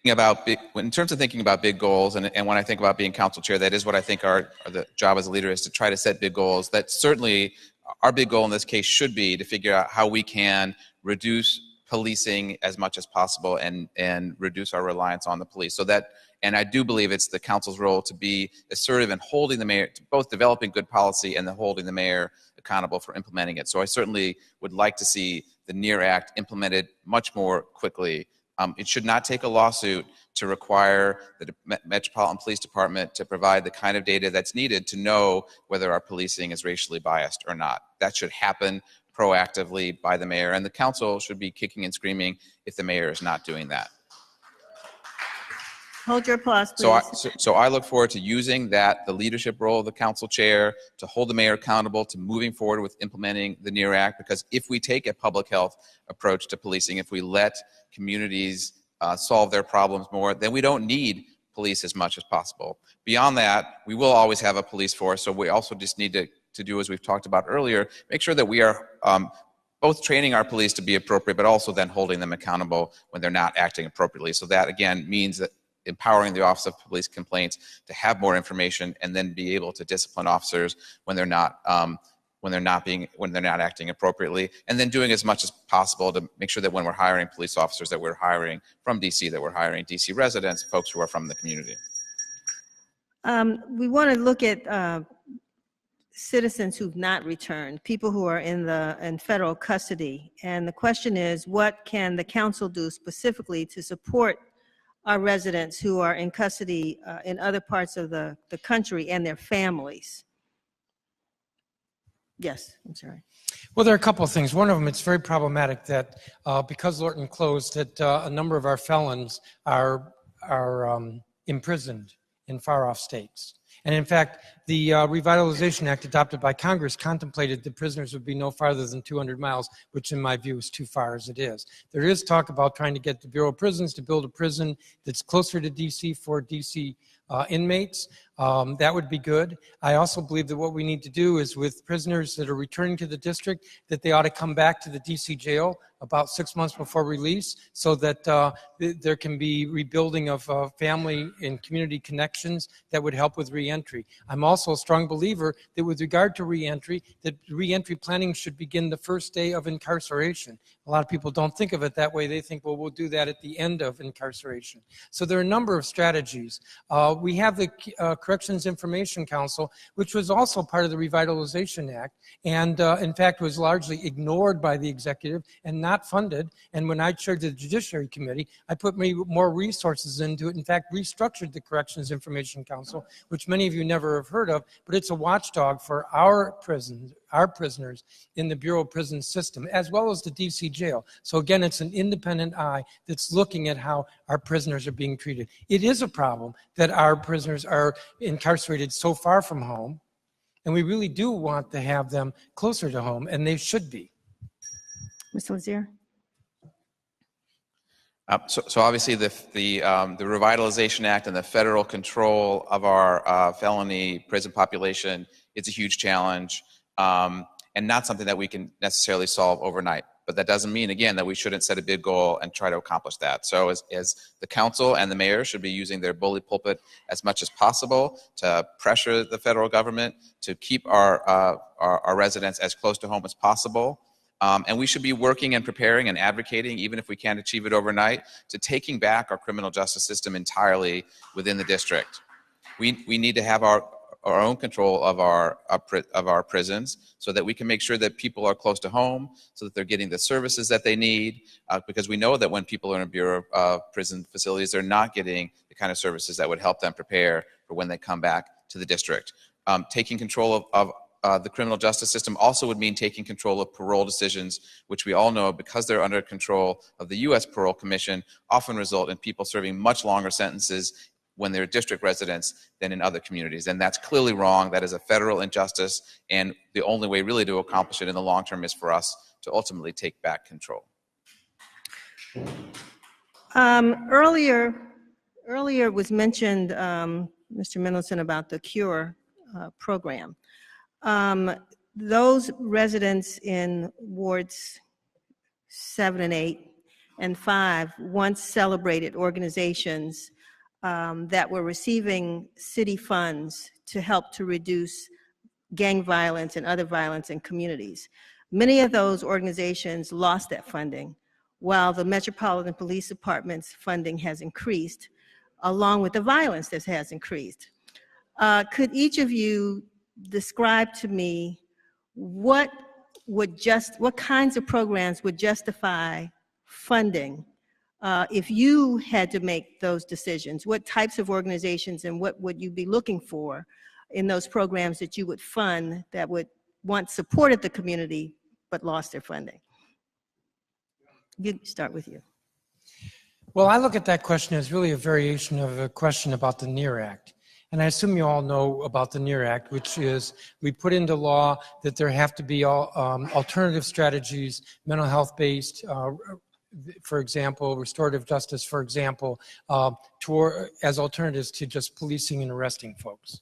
In terms of thinking about big goals, and when I think about being council chair, that is what I think our the job as a leader is, to try to set big goals. That certainly our big goal in this case should be to figure out how we can reduce policing as much as possible and reduce our reliance on the police. And I do believe it's the council's role to be assertive in holding the mayor, both developing good policy and then holding the mayor accountable for implementing it. So I certainly would like to see the NEAR Act implemented much more quickly. It should not take a lawsuit to require the Metropolitan Police Department to provide the kind of data that's needed to know whether our policing is racially biased or not. That should happen proactively by the mayor, and the council should be kicking and screaming if the mayor is not doing that. Hold your applause, please. So I look forward to using the leadership role of the council chair to hold the mayor accountable to moving forward with implementing the NEAR Act, because if we take a public health approach to policing, if we let communities solve their problems more, then we don't need police as much as possible. Beyond that, we will always have a police force, so we also just need to do, as we've talked about earlier, make sure that we are both training our police to be appropriate, but also then holding them accountable when they're not acting appropriately. So that, again, means that empowering the Office of Police Complaints to have more information and then be able to discipline officers when they're not acting appropriately, and then doing as much as possible to make sure that when we're hiring police officers that we're hiring from DC, that we're hiring DC residents, folks who are from the community. We want to look at citizens who've not returned, people who are in federal custody, and the question is, what can the council do specifically to support our residents who are in custody in other parts of the country and their families? Yes, I'm sorry. Well, there are a couple of things. One of them, it's very problematic that because Lorton closed, that a number of our felons are imprisoned in far-off states. And in fact, the Revitalization Act adopted by Congress contemplated that prisoners would be no farther than 200 miles, which in my view is too far as it is. There is talk about trying to get the Bureau of Prisons to build a prison that's closer to DC for DC inmates. That would be good. I also believe that what we need to do is, with prisoners that are returning to the district, that they ought to come back to the DC jail about 6 months before release, so that there can be rebuilding of family and community connections that would help with reentry. I'm also a strong believer that with regard to reentry, that reentry planning should begin the first day of incarceration. A lot of people don't think of it that way. They think, well, we'll do that at the end of incarceration. So there are a number of strategies. We have the Corrections Information Council, which was also part of the Revitalization Act, and in fact was largely ignored by the executive and not funded. And when I chaired the Judiciary Committee, I put more resources into it. In fact, restructured the Corrections Information Council, which many of you never have heard of, but it's a watchdog for our prisoners in the Bureau of Prison system, as well as the DC jail. So again, it's an independent eye that's looking at how our prisoners are being treated. It is a problem that our prisoners are incarcerated so far from home, and we really do want to have them closer to home, and they should be. Mr. Lazere? So obviously the Revitalization Act and the federal control of our felony prison population, it's a huge challenge, and not something that we can necessarily solve overnight. But that doesn't mean, again, that we shouldn't set a big goal and try to accomplish that. So as the council and the mayor should be using their bully pulpit as much as possible to pressure the federal government to keep our residents as close to home as possible. And we should be working and preparing and advocating, even if we can't achieve it overnight, to taking back our criminal justice system entirely within the district. We need to have our own control of our prisons, so that we can make sure that people are close to home, so that they're getting the services that they need, because we know that when people are in a Bureau of Prison facilities, they're not getting the kind of services that would help them prepare for when they come back to the district. Taking control of the criminal justice system also would mean taking control of parole decisions, which we all know, because they're under control of the U.S. Parole Commission, often result in people serving much longer sentences when they're district residents than in other communities. And that's clearly wrong. That is a federal injustice. And the only way really to accomplish it in the long term is for us to ultimately take back control. Earlier it was mentioned, Mr. Mendelson, about the CURE program. Those residents in wards 7 and 8 and 5 once celebrated organizations that were receiving city funds to help to reduce gang violence and other violence in communities. Many of those organizations lost that funding, while the Metropolitan Police Department's funding has increased, along with the violence that has increased. Could each of you describe to me what kinds of programs would justify funding if you had to make those decisions? What types of organizations and what would you be looking for in those programs that you would fund that would once supported the community but lost their funding? You start with you. Well, I look at that question as really a variation of a question about the NEAR Act. And I assume you all know about the NEAR Act, which is we put into law that there have to be alternative strategies, mental health based, for example, restorative justice, for example, as alternatives to just policing and arresting folks.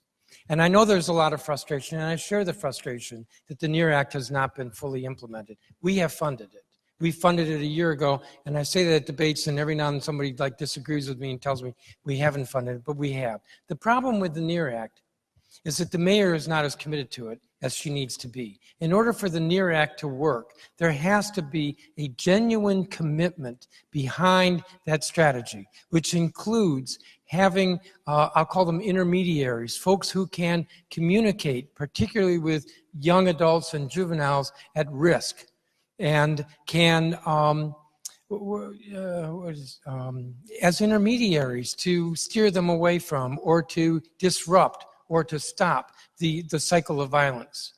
And I know there's a lot of frustration, and I share the frustration that the NEAR Act has not been fully implemented. We have funded it. We funded it a year ago, and I say that at debates, and every now and then somebody disagrees with me and tells me we haven't funded it, but we have. The problem with the NEAR Act is that the mayor is not as committed to it as she needs to be. In order for the NEAR Act to work, there has to be a genuine commitment behind that strategy, which includes having, I'll call them intermediaries, folks who can communicate, particularly with young adults and juveniles at risk, and can, as intermediaries, to steer them away from, or to disrupt, or to stop the cycle of violence.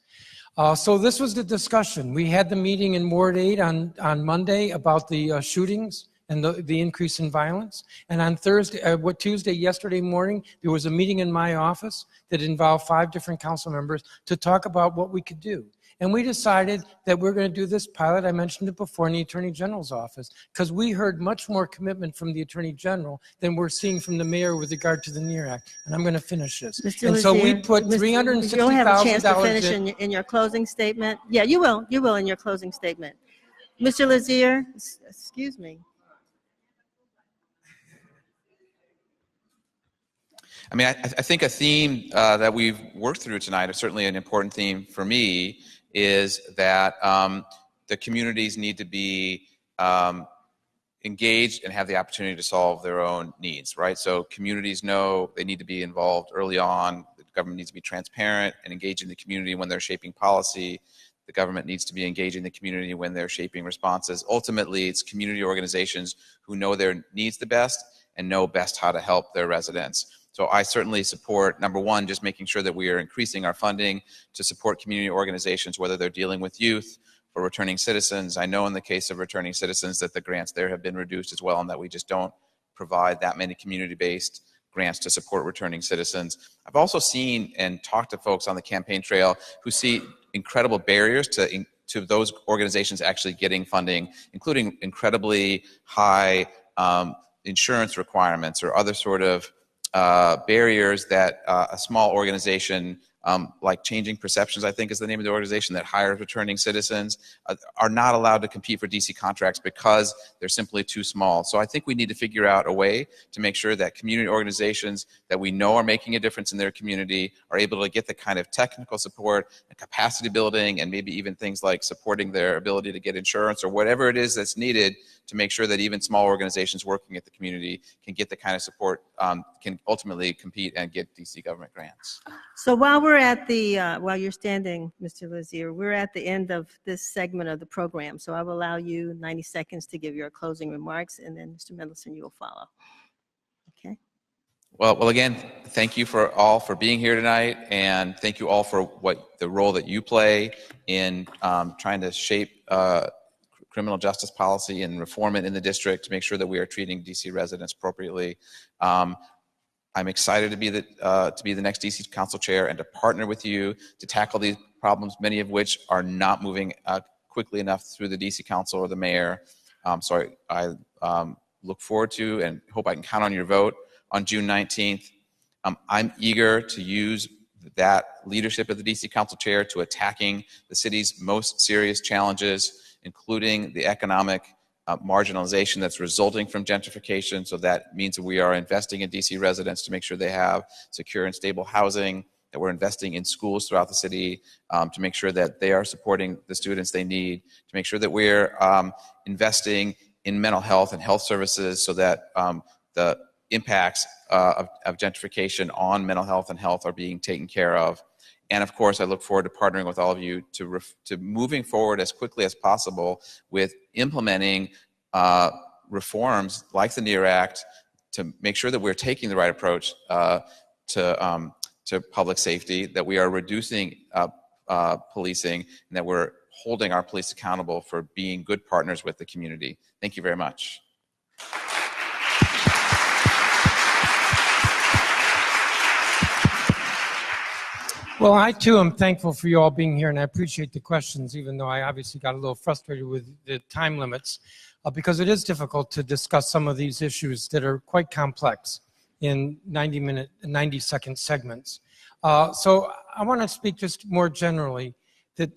So this was the discussion. We had the meeting in Ward 8 on Monday about the shootings and the increase in violence. And on Tuesday, yesterday morning, there was a meeting in my office that involved 5 different council members to talk about what we could do. And we decided that we're going to do this pilot, I mentioned it before, in the Attorney General's office, because we heard much more commitment from the Attorney General than we're seeing from the mayor with regard to the NEAR Act. And I'm going to finish this. Mr. And Lazere, so we put $360,000. You'll have a chance to finish in your closing statement. Yeah, you will. You will in your closing statement. Mr. Lazere, excuse me. I mean, I think a theme that we've worked through tonight, is certainly an important theme for me, is that the communities need to be engaged and have the opportunity to solve their own needs, right? So communities know they need to be involved early on. The government needs to be transparent and engage in the community when they're shaping policy. The government needs to be engaging the community when they're shaping responses. Ultimately, it's community organizations who know their needs the best and know best how to help their residents. So I certainly support, number one, just making sure that we are increasing our funding to support community organizations, whether they're dealing with youth or returning citizens. I know in the case of returning citizens that the grants there have been reduced as well, and that we just don't provide that many community-based grants to support returning citizens. I've also seen and talked to folks on the campaign trail who see incredible barriers to those organizations actually getting funding, including incredibly high insurance requirements or other sort of barriers that a small organization like Changing Perceptions, I think is the name of the organization that hires returning citizens, are not allowed to compete for DC contracts because they're simply too small. So I think we need to figure out a way to make sure that community organizations that we know are making a difference in their community are able to get the kind of technical support and capacity building, and maybe even things like supporting their ability to get insurance or whatever it is that's needed to make sure that even small organizations working at the community can get the kind of support, can ultimately compete and get DC government grants. So while we're at the, while you're standing, Mr. Lazere, we're at the end of this segment of the program. So I will allow you 90 seconds to give your closing remarks, and then Mr. Mendelson, you will follow. Okay. Well, again, thank you all for being here tonight, and thank you all for the role that you play in trying to shape criminal justice policy and reform it in the district to make sure that we are treating DC residents appropriately. I'm excited to be the next DC Council Chair and to partner with you to tackle these problems, many of which are not moving quickly enough through the DC Council or the Mayor. So I look forward to and hope I can count on your vote on June 19th. I'm eager to use that leadership of the DC Council Chair to attacking the city's most serious challenges, including the economic marginalization that's resulting from gentrification. So that means that we are investing in DC residents to make sure they have secure and stable housing, that we're investing in schools throughout the city to make sure that they are supporting the students they need, to make sure that we're investing in mental health and health services so that the impacts of gentrification on mental health and health are being taken care of. And of course, I look forward to partnering with all of you to moving forward as quickly as possible with implementing reforms like the NEAR Act to make sure that we're taking the right approach to public safety, that we are reducing policing, and that we're holding our police accountable for being good partners with the community. Thank you very much. Well, I too am thankful for you all being here, and I appreciate the questions, even though I obviously got a little frustrated with the time limits, because it is difficult to discuss some of these issues that are quite complex in 90-second segments. So I want to speak just more generally that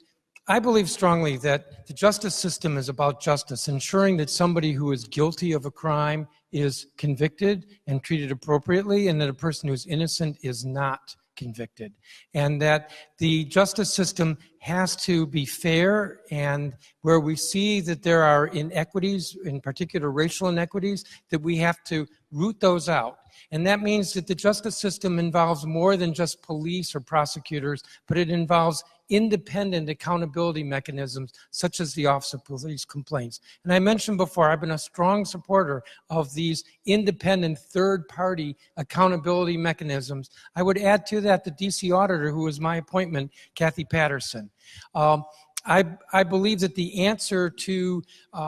I believe strongly that the justice system is about justice, ensuring that somebody who is guilty of a crime is convicted and treated appropriately, and that a person who is innocent is not convicted, and that the justice system has to be fair, and where we see that there are inequities, in particular racial inequities, that we have to root those out. And that means that the justice system involves more than just police or prosecutors, but it involves independent accountability mechanisms such as the Office of Police Complaints. And I mentioned before, I've been a strong supporter of these independent third-party accountability mechanisms. I would add to that the DC auditor, who was my appointment, Kathy Patterson. I believe that the answer to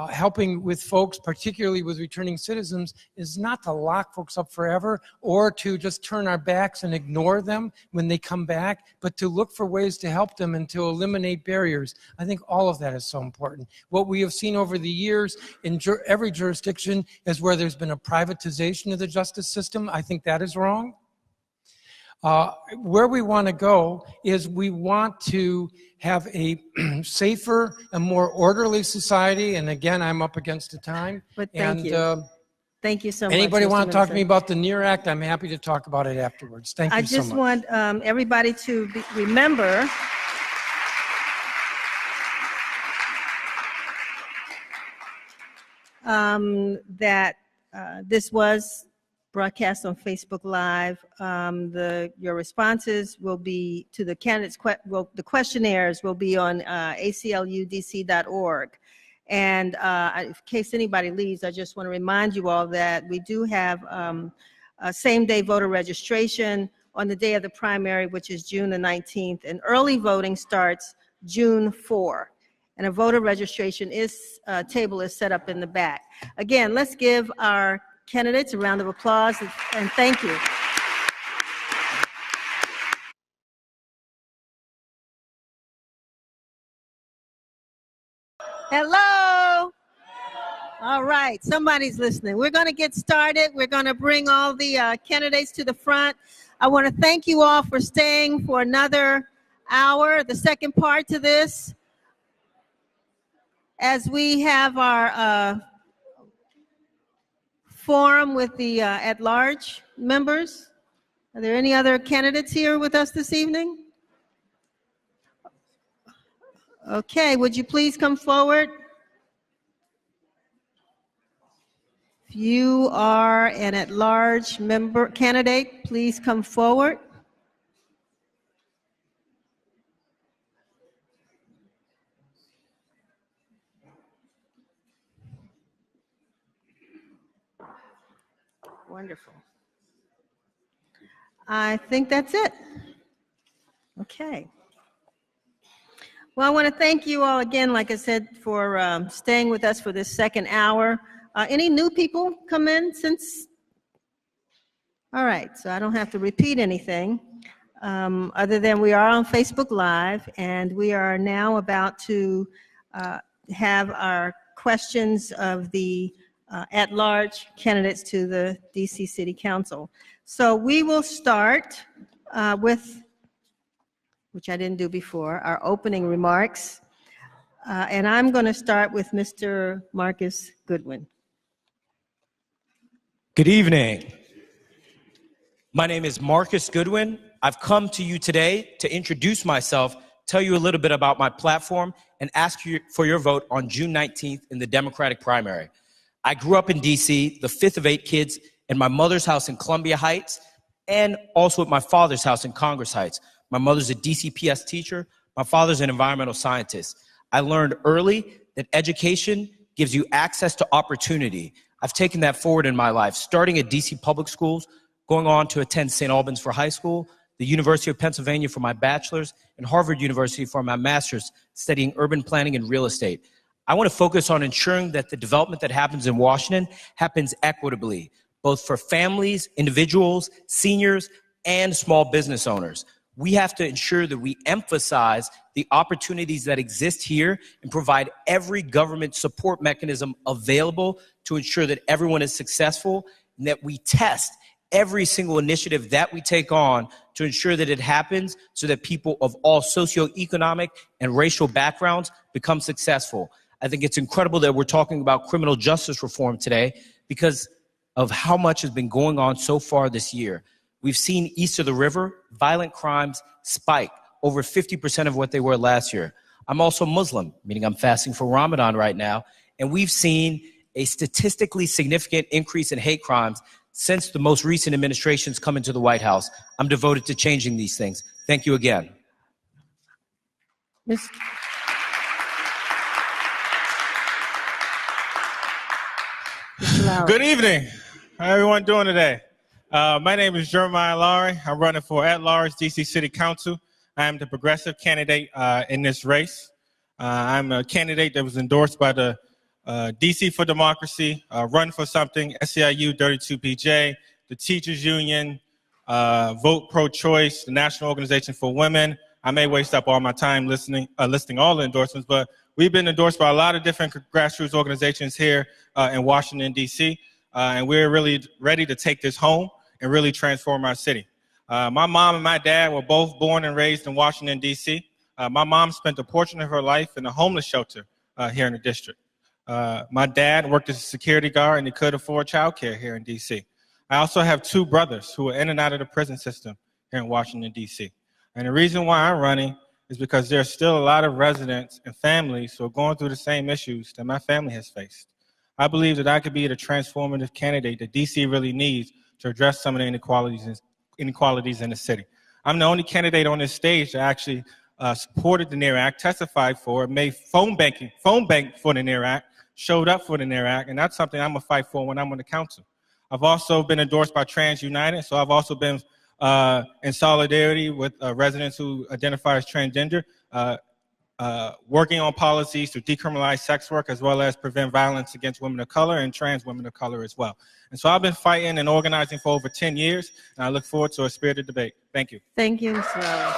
helping with folks, particularly with returning citizens, is not to lock folks up forever or to just turn our backs and ignore them when they come back, but to look for ways to help them and to eliminate barriers. I think all of that is so important. What we have seen over the years in every jurisdiction is where there's been a privatization of the justice system. I think that is wrong. Where we want to go is we want to have a safer and more orderly society. And again, I'm up against the time. But thank you. Thank you so much. Anybody Mr. want to talk to Mendelson. me about the NEAR Act? I'm happy to talk about it afterwards. Thank you so much. I just want everybody to remember that this was broadcast on Facebook Live. Your responses will be to the candidates. The questionnaires will be on ACLUDC.org. And in case anybody leaves, I just want to remind you all that we do have a same-day voter registration on the day of the primary, which is June the 19th, and early voting starts June 4. And a voter registration table is set up in the back. Again, let's give our candidates a round of applause and thank you. Hello. All right, somebody's listening. We're going to get started. We're going to bring all the candidates to the front. I want to thank you all for staying for another hour, the second part to this, as we have our forum with the at-large members. Are there any other candidates here with us this evening? Okay, would you please come forward? If you are an at-large member candidate, please come forward. Wonderful. I think that's it. Okay. Well, I want to thank you all again, like I said, for staying with us for this second hour. Any new people come in since? All right, so I don't have to repeat anything other than we are on Facebook Live, and we are now about to have our questions of the at-large candidates to the DC City Council. So we will start with, which I didn't do before, our opening remarks. And I'm going to start with Mr. Marcus Goodwin. Good evening. My name is Marcus Goodwin. I've come to you today to introduce myself, tell you a little bit about my platform, and ask you for your vote on June 19th in the Democratic primary. I grew up in DC, the fifth of 8 kids, in my mother's house in Columbia Heights, and also at my father's house in Congress Heights. My mother's a DCPS teacher. My father's an environmental scientist. I learned early that education gives you access to opportunity. I've taken that forward in my life, starting at DC public schools, going on to attend St. Albans for high school, the University of Pennsylvania for my bachelor's, and Harvard University for my master's, studying urban planning and real estate. I want to focus on ensuring that the development that happens in Washington happens equitably, both for families, individuals, seniors, and small business owners. We have to ensure that we emphasize the opportunities that exist here and provide every government support mechanism available to ensure that everyone is successful, and that we test every single initiative that we take on to ensure that it happens so that people of all socioeconomic and racial backgrounds become successful. I think it's incredible that we're talking about criminal justice reform today because of how much has been going on so far this year. We've seen east of the river, violent crimes spike over 50% of what they were last year. I'm also Muslim, meaning I'm fasting for Ramadan right now, and we've seen a statistically significant increase in hate crimes since the most recent administrations come into the White House. I'm devoted to changing these things. Thank you again. Good evening. How everyone doing today? My name is Jeremiah Lowery. I'm running for at-large DC City Council. I am the progressive candidate in this race. I'm a candidate that was endorsed by the DC for Democracy, Run for Something, ACLU 32PJ, the Teachers Union, Vote Pro-Choice, the National Organization for Women. I may waste up all my time listing all the endorsements, but we've been endorsed by a lot of different grassroots organizations here in Washington, D.C., and we're really ready to take this home and really transform our city. My mom and my dad were both born and raised in Washington, D.C. My mom spent a portion of her life in a homeless shelter here in the district. My dad worked as a security guard and he could afford childcare here in D.C. I also have 2 brothers who are in and out of the prison system here in Washington, D.C. And the reason why I'm running is because there's still a lot of residents and families who are going through the same issues that my family has faced. I believe that I could be the transformative candidate that DC really needs to address some of the inequalities in the city. I'm the only candidate on this stage that actually supported the NEAR Act, testified for it, made phone bank for the NEAR Act, showed up for the NEAR Act, and that's something I'm gonna fight for when I'm on the council. I've also been endorsed by Trans United, so I've also been in solidarity with residents who identify as transgender, working on policies to decriminalize sex work as well as prevent violence against women of color and trans women of color as well. And so I've been fighting and organizing for over 10 years, and I look forward to a spirited debate. Thank you. Thank you, Mr. Lowery.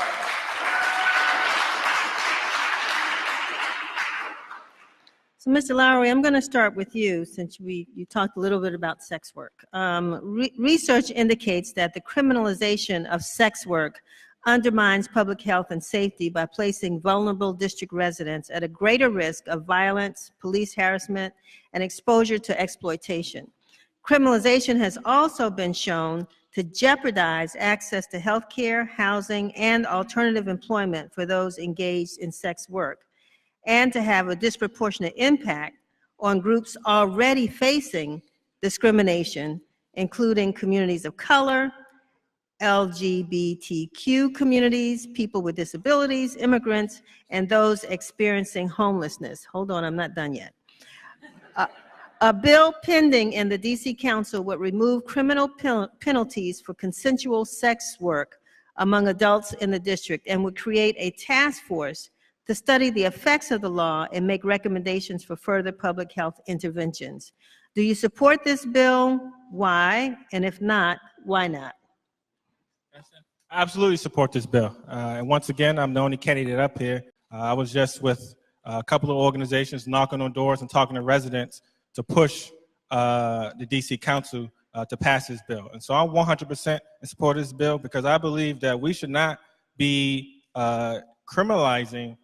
So, Mr. Lowery, I'm going to start with you since you talked a little bit about sex work. Research indicates that the criminalization of sex work undermines public health and safety by placing vulnerable district residents at a greater risk of violence, police harassment, and exposure to exploitation. Criminalization has also been shown to jeopardize access to health care, housing, and alternative employment for those engaged in sex work, and to have a disproportionate impact on groups already facing discrimination, including communities of color, LGBTQ communities, people with disabilities, immigrants, and those experiencing homelessness. Hold on, I'm not done yet. A bill pending in the DC Council would remove criminal penalties for consensual sex work among adults in the district and would create a task force to study the effects of the law and make recommendations for further public health interventions. Do you support this bill? Why? And if not, why not? I absolutely support this bill. And once again, I'm the only candidate up here. I was just with a couple of organizations knocking on doors and talking to residents to push the DC Council to pass this bill. And so I'm 100% in support of this bill because I believe that we should not be criminalizing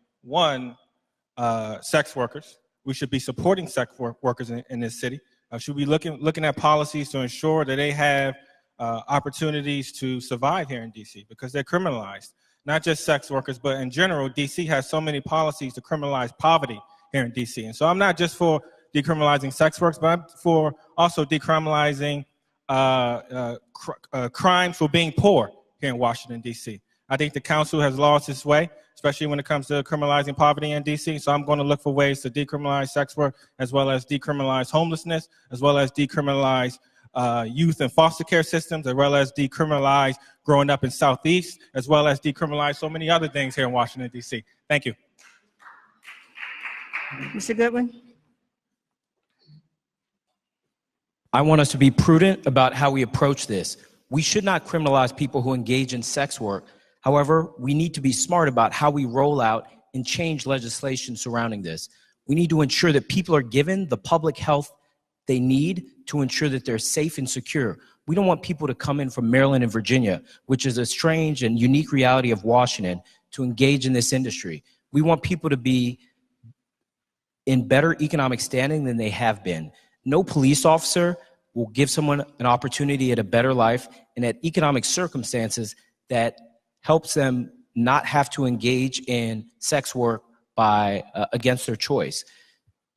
sex workers. We should be supporting sex workers in this city. Should be looking at policies to ensure that they have opportunities to survive here in DC because they're criminalized. Not just sex workers, but in general, DC has so many policies to criminalize poverty here in DC. And so I'm not just for decriminalizing sex work, but I'm for also decriminalizing crimes for being poor here in Washington, D.C. I think the council has lost its way, especially when it comes to criminalizing poverty in D.C. So I'm going to look for ways to decriminalize sex work, as well as decriminalize homelessness, as well as decriminalize youth and foster care systems, as well as decriminalize growing up in Southeast, as well as decriminalize so many other things here in Washington, D.C. Thank you. Mr. Goodwin? I want us to be prudent about how we approach this. We should not criminalize people who engage in sex work. However, we need to be smart about how we roll out and change legislation surrounding this. We need to ensure that people are given the public health they need to ensure that they're safe and secure. We don't want people to come in from Maryland and Virginia, which is a strange and unique reality of Washington, to engage in this industry. We want people to be in better economic standing than they have been. No police officer will give someone an opportunity at a better life and at economic circumstances that helps them not have to engage in sex work by against their choice.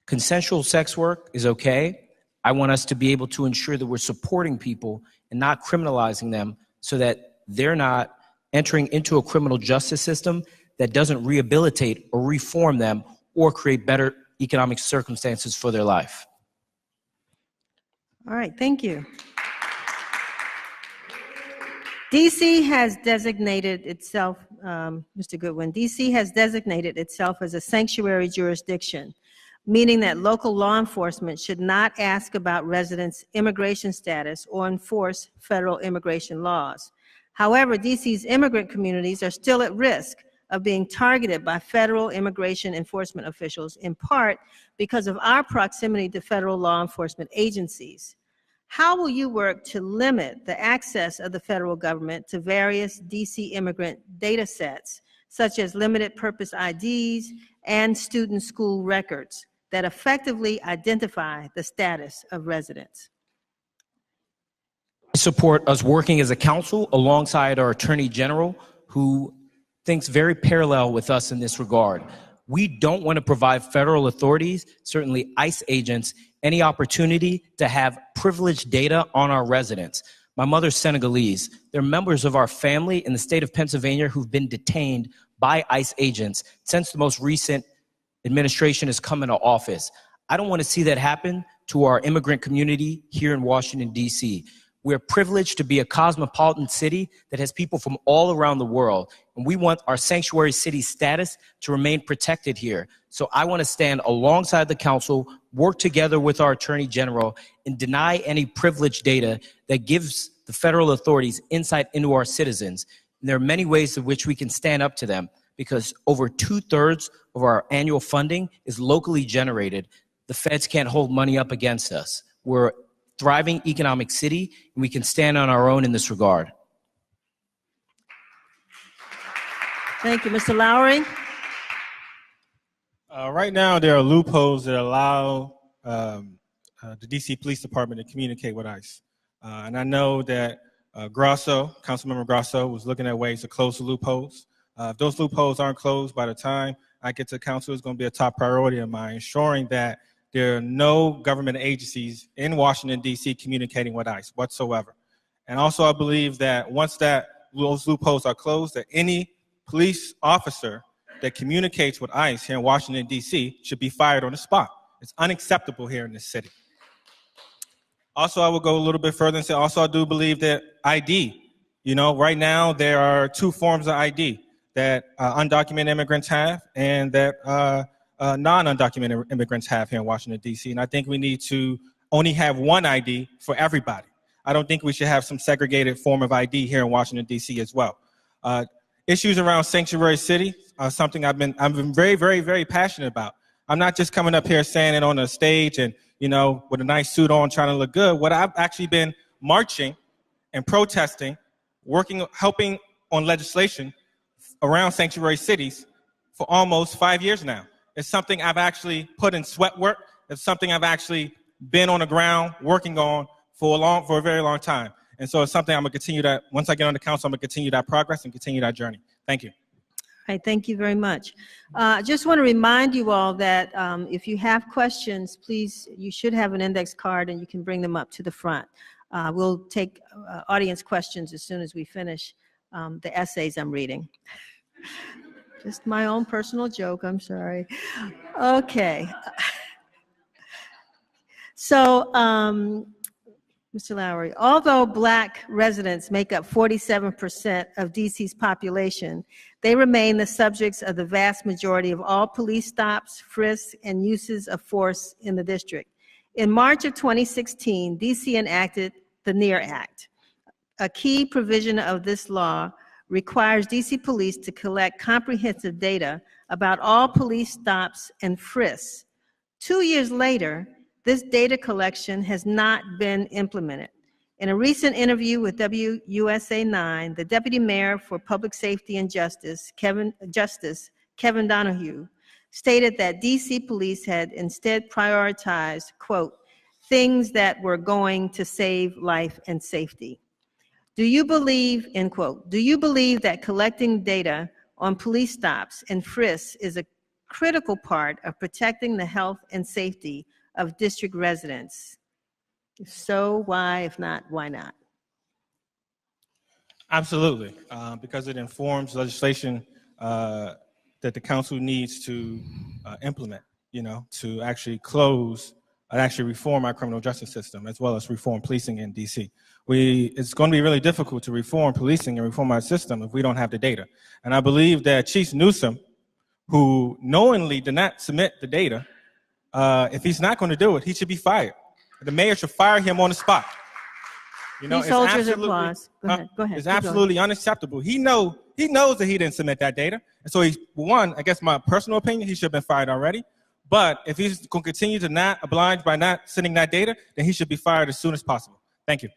Consensual sex work is okay. I want us to be able to ensure that we're supporting people and not criminalizing them so that they're not entering into a criminal justice system that doesn't rehabilitate or reform them or create better economic circumstances for their life. All right, thank you. DC has designated itself, Mr. Goodwin, DC has designated itself as a sanctuary jurisdiction, meaning that local law enforcement should not ask about residents' immigration status or enforce federal immigration laws. However, DC's immigrant communities are still at risk of being targeted by federal immigration enforcement officials, in part because of our proximity to federal law enforcement agencies. How will you work to limit the access of the federal government to various DC immigrant data sets, such as limited purpose IDs and student school records, that effectively identify the status of residents? I support us working as a council alongside our Attorney General, who thinks very parallel with us in this regard. We don't want to provide federal authorities, certainly ICE agents, any opportunity to have privileged data on our residents. My mother's Senegalese. They're members of our family in the state of Pennsylvania who've been detained by ICE agents since the most recent administration has come into office. I don't want to see that happen to our immigrant community here in Washington, D.C. We're privileged to be a cosmopolitan city that has people from all around the world, and we want our sanctuary city status to remain protected here. So I want to stand alongside the council, work together with our Attorney General, and deny any privileged data that gives the federal authorities insight into our citizens. And there are many ways in which we can stand up to them, because over 2/3 of our annual funding is locally generated. The feds can't hold money up against us. We're thriving economic city, and we can stand on our own in this regard. Thank you. Mr. Lowery? Right now, there are loopholes that allow the DC Police Department to communicate with ICE. And I know that Councilmember Grosso was looking at ways to close the loopholes. If those loopholes aren't closed by the time I get to council, it's going to be a top priority of mine, ensuring that there are no government agencies in Washington, D.C. communicating with ICE whatsoever. And also, I believe that once those loopholes are closed, that any police officer that communicates with ICE here in Washington, D.C. should be fired on the spot. It's unacceptable here in this city. Also, I will go a little bit further and say, also, I do believe that ID, right now there are two forms of ID that undocumented immigrants have and that non-undocumented immigrants have here in Washington, D.C. And I think we need to only have one ID for everybody. I don't think we should have some segregated form of ID here in Washington, D.C. as well. Issues around sanctuary city are something I've been very, very, very passionate about. I'm not just coming up here saying it on a stage and, with a nice suit on trying to look good. What I've actually been marching and protesting, helping on legislation around sanctuary cities for almost 5 years now. It's something I've actually put in sweat work. It's something I've actually been on the ground working on for a very long time. And so it's something I'm gonna continue that, once I get on the council, I'm gonna continue that progress and continue that journey. Thank you. All right, thank you very much. Just want to remind you all that if you have questions, please, you should have an index card and you can bring them up to the front. We'll take audience questions as soon as we finish the essays I'm reading. Just my own personal joke, I'm sorry. Okay. So, Mr. Lowery, although Black residents make up 47% of DC's population, they remain the subjects of the vast majority of all police stops, frisks, and uses of force in the district. In March of 2016, DC enacted the NEAR Act. A key provision of this law requires DC police to collect comprehensive data about all police stops and frisks. 2 years later, this data collection has not been implemented. In a recent interview with WUSA 9, the Deputy Mayor for Public Safety and Justice, Kevin Donahue, stated that DC police had instead prioritized, quote, things that were going to save life and safety. Do you believe, end quote, do you believe that collecting data on police stops and frisks is a critical part of protecting the health and safety of district residents? If so, why? If not, why not? Absolutely, because it informs legislation that the council needs to implement, to actually close and actually reform our criminal justice system, as well as reform policing in DC. It's going to be really difficult to reform policing and reform our system if we don't have the data. And I believe that Chief Newsom, who knowingly did not submit the data, if he's not going to do it, he should be fired. The mayor should fire him on the spot. Please hold your applause. Go ahead. It's absolutely unacceptable. He knows that he didn't submit that data. And so I guess my personal opinion, he should have been fired already. But if he's going to continue to not oblige by not sending that data, then he should be fired as soon as possible. Thank you.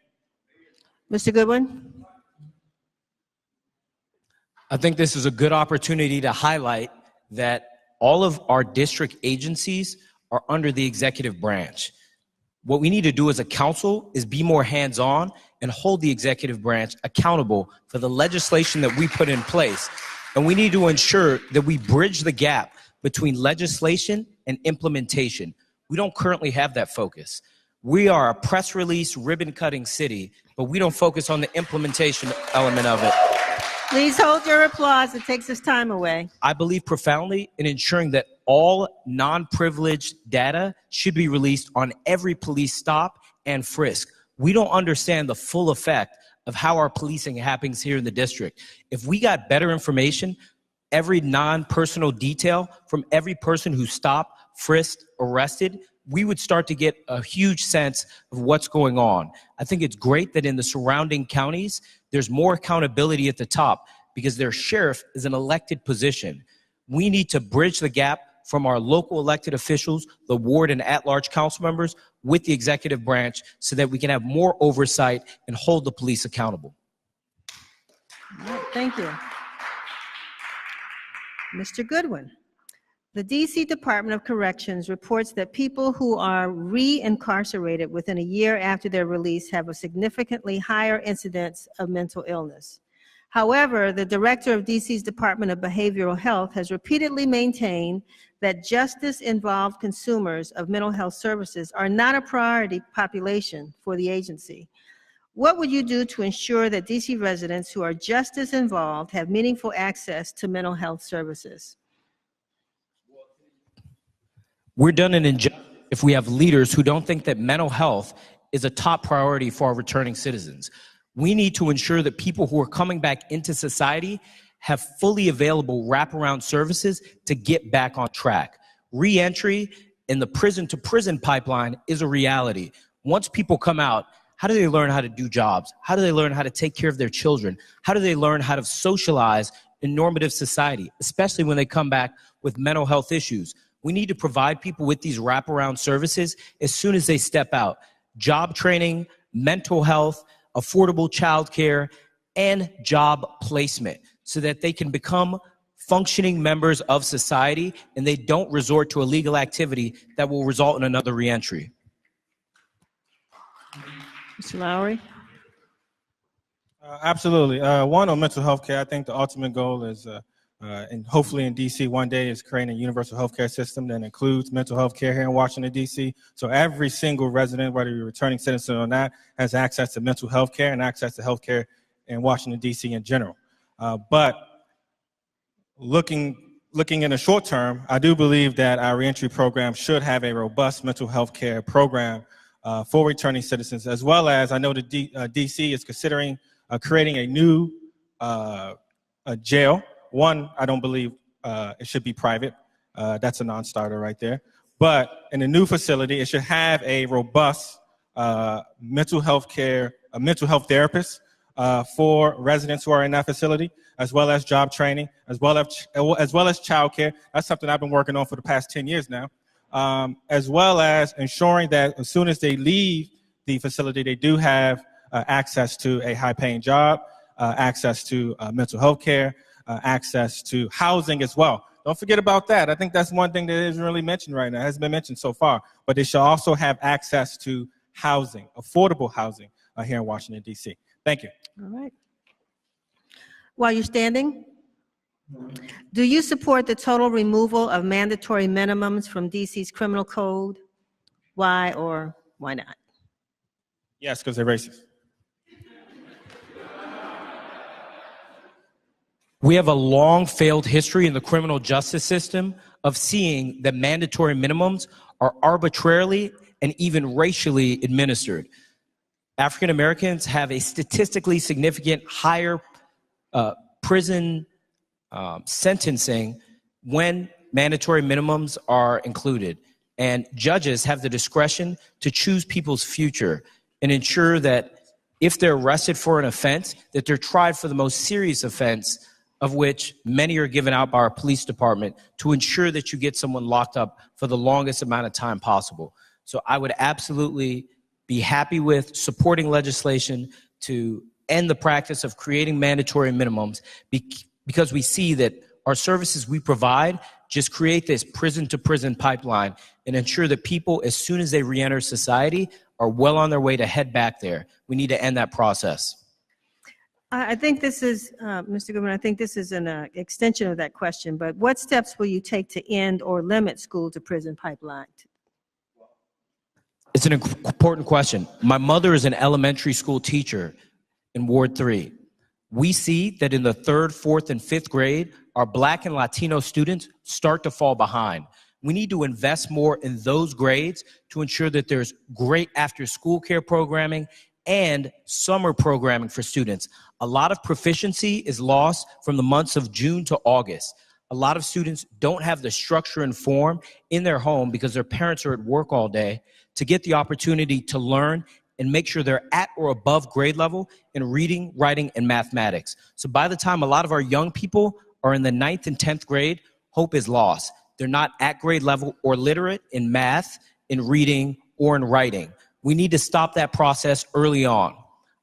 Mr. Goodwin? I think this is a good opportunity to highlight that all of our district agencies are under the executive branch. What we need to do as a council is be more hands-on and hold the executive branch accountable for the legislation that we put in place. And we need to ensure that we bridge the gap between legislation and implementation. We don't currently have that focus. We are a press release, ribbon-cutting city, but we don't focus on the implementation element of it. Please hold your applause. It takes us time away. I believe profoundly in ensuring that all non-privileged data should be released on every police stop and frisk. We don't understand the full effect of how our policing happens here in the district. If we got better information, every non-personal detail from every person who stopped, frisked, arrested, we would start to get a huge sense of what's going on. I think it's great that in the surrounding counties, there's more accountability at the top because their sheriff is an elected position. We need to bridge the gap from our local elected officials, the ward and at-large council members, with the executive branch so that we can have more oversight and hold the police accountable. All right, thank you. Mr. Goodwin. The DC Department of Corrections reports that people who are re-incarcerated within a year after their release have a significantly higher incidence of mental illness. However, the director of DC's Department of Behavioral Health has repeatedly maintained that justice-involved consumers of mental health services are not a priority population for the agency. What would you do to ensure that DC residents who are justice-involved have meaningful access to mental health services? We're done an injustice if we have leaders who don't think that mental health is a top priority for our returning citizens. We need to ensure that people who are coming back into society have fully available wraparound services to get back on track. Re-entry in the prison-to-prison pipeline is a reality. Once people come out, how do they learn how to do jobs? How do they learn how to take care of their children? How do they learn how to socialize in normative society, especially when they come back with mental health issues? We need to provide people with these wraparound services as soon as they step out. Job training, mental health, affordable childcare, and job placement so that they can become functioning members of society and they don't resort to illegal activity that will result in another reentry. Mr. Lowery? Absolutely. One, on mental health care, I think the ultimate goal is, and hopefully in DC one day, is creating a universal health care system that includes mental health care here in Washington, DC. So every single resident, whether you're a returning citizen or not, has access to mental health care and access to health care in Washington, DC in general. But looking in the short term, I do believe that our reentry program should have a robust mental health care program for returning citizens, as well as I know that DC is considering creating a new jail. One, I don't believe it should be private. That's a non-starter right there. But in the new facility, it should have a robust mental health care, a mental health therapist for residents who are in that facility, as well as job training, as well as childcare. That's something I've been working on for the past 10 years now. As well as ensuring that as soon as they leave the facility, they do have access to a high-paying job, access to mental health care, access to housing as well. Don't forget about that. I think that's one thing that isn't really mentioned right now. It hasn't been mentioned so far. But they should also have access to housing, affordable housing here in Washington, D.C. Thank you. All right. While you're standing, do you support the total removal of mandatory minimums from DC's criminal code? Why or why not? Yes, because they're racist. We have a long failed history in the criminal justice system of seeing that mandatory minimums are arbitrarily and even racially administered. African Americans have a statistically significant higher prison sentencing when mandatory minimums are included. And judges have the discretion to choose people's future and ensure that if they're arrested for an offense, that they're tried for the most serious offense, of which many are given out by our police department, to ensure that you get someone locked up for the longest amount of time possible. So I would absolutely be happy with supporting legislation to end the practice of creating mandatory minimums because we see that our services we provide just create this prison-to-prison pipeline and ensure that people, as soon as they re-enter society, are well on their way to head back there. We need to end that process. I think this is, Mr. Goodwin, I think this is an extension of that question, but what steps will you take to end or limit school-to-prison pipeline? It's an important question. My mother is an elementary school teacher in Ward 3. We see that in the 3rd, 4th, and 5th grade, our Black and Latino students start to fall behind. We need to invest more in those grades to ensure that there's great after-school care programming and summer programming for students. A lot of proficiency is lost from the months of June to August. A lot of students don't have the structure and form in their home because their parents are at work all day to get the opportunity to learn and make sure they're at or above grade level in reading, writing, and mathematics. So by the time a lot of our young people are in the 9th and 10th grade, hope is lost. They're not at grade level or literate in math, in reading, or in writing. We need to stop that process early on.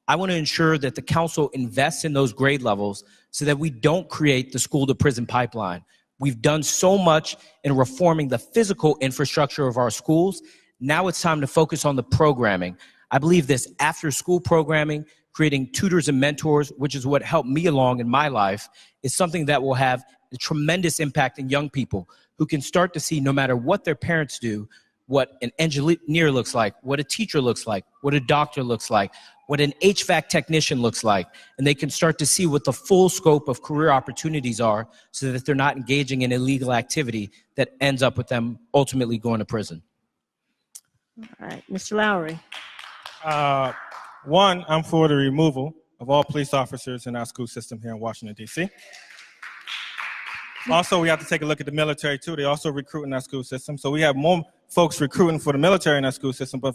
I want to ensure that the council invests in those grade levels so that we don't create the school-to-prison pipeline. We've done so much in reforming the physical infrastructure of our schools. Now it's time to focus on the programming. I believe this after-school programming, creating tutors and mentors, which is what helped me along in my life, is something that will have a tremendous impact in young people who can start to see, no matter what their parents do, what an engineer looks like, what a teacher looks like, what a doctor looks like, what an HVAC technician looks like, and they can start to see what the full scope of career opportunities are so that they're not engaging in illegal activity that ends up with them ultimately going to prison. All right, Mr. Lowery. One, I'm for the removal of all police officers in our school system here in Washington, D.C. Also, we have to take a look at the military, too. They also recruit in our school system. So we have more folks recruiting for the military in our school system, but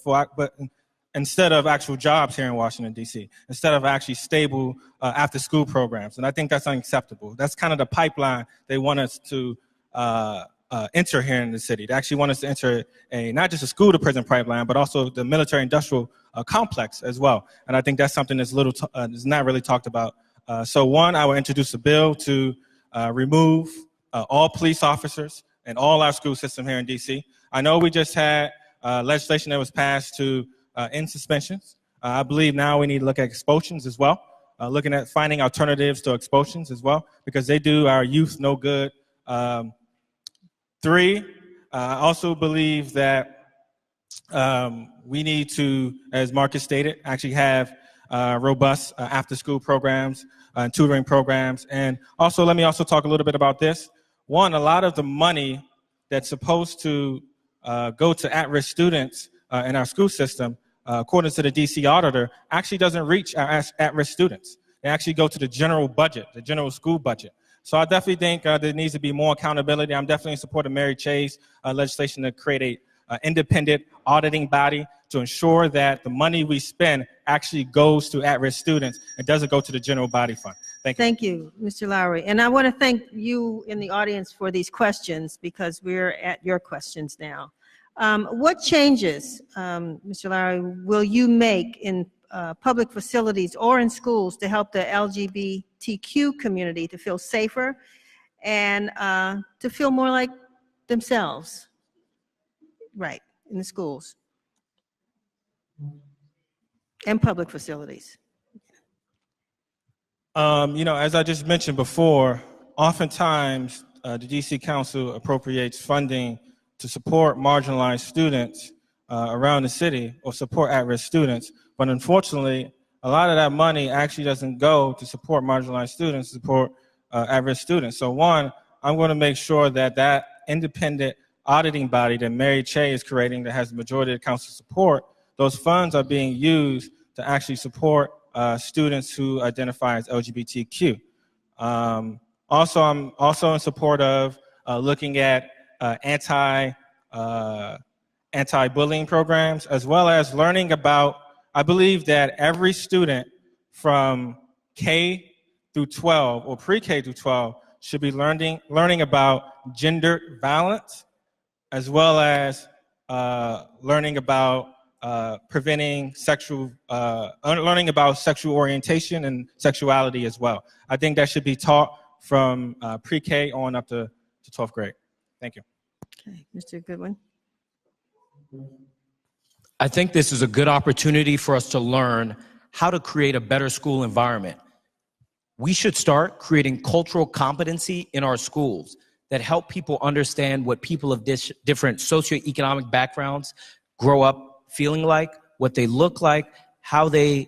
instead of actual jobs here in Washington, D.C., instead of actually stable after-school programs. And I think that's unacceptable. That's kind of the pipeline they want us to enter here in the city. They actually want us to enter not just a school-to-prison pipeline, but also the military-industrial complex as well. And I think that's something that's is not really talked about. So one, I will introduce a bill to remove all police officers in all our school system here in D.C. I know we just had legislation that was passed to end suspensions. I believe now we need to look at expulsions as well, looking at finding alternatives to expulsions as well, because they do our youth no good. Three, I also believe that we need to, as Marcus stated, actually have robust after-school programs and tutoring programs. And also, let me also talk a little bit about this. One, a lot of the money that's supposed to go to at-risk students in our school system, according to the DC auditor, actually doesn't reach our at-risk students. They actually go to the general budget, the general school budget. So I definitely think there needs to be more accountability. I'm definitely in support of Mary Chay's legislation to create an independent auditing body to ensure that the money we spend actually goes to at-risk students and doesn't go to the general body fund. Thank you. Thank you, Mr. Lowery. And I want to thank you in the audience for these questions, because we're at your questions now. What changes, Mr. Lowery, will you make in public facilities or in schools to help the LGBTQ community to feel safer and to feel more like themselves, right, in the schools and public facilities? As I just mentioned before, oftentimes the DC Council appropriates funding to support marginalized students around the city or support at-risk students. But unfortunately, a lot of that money actually doesn't go to support marginalized students, support at-risk students. So one, I'm going to make sure that that independent auditing body that Mary Chay is creating that has the majority of the council support, those funds are being used to actually support students who identify as LGBTQ. Also, I'm also in support of looking at anti-bullying programs, as well as learning about, I believe that every student from K through 12 or pre-K through 12 should be learning about gender balance, as well as learning about preventing learning about sexual orientation and sexuality as well. I think that should be taught from pre-K on up to 12th grade. Thank you. Okay, Mr. Goodwin. I think this is a good opportunity for us to learn how to create a better school environment. We should start creating cultural competency in our schools that help people understand what people of different socioeconomic backgrounds grow up feeling like, what they look like, how their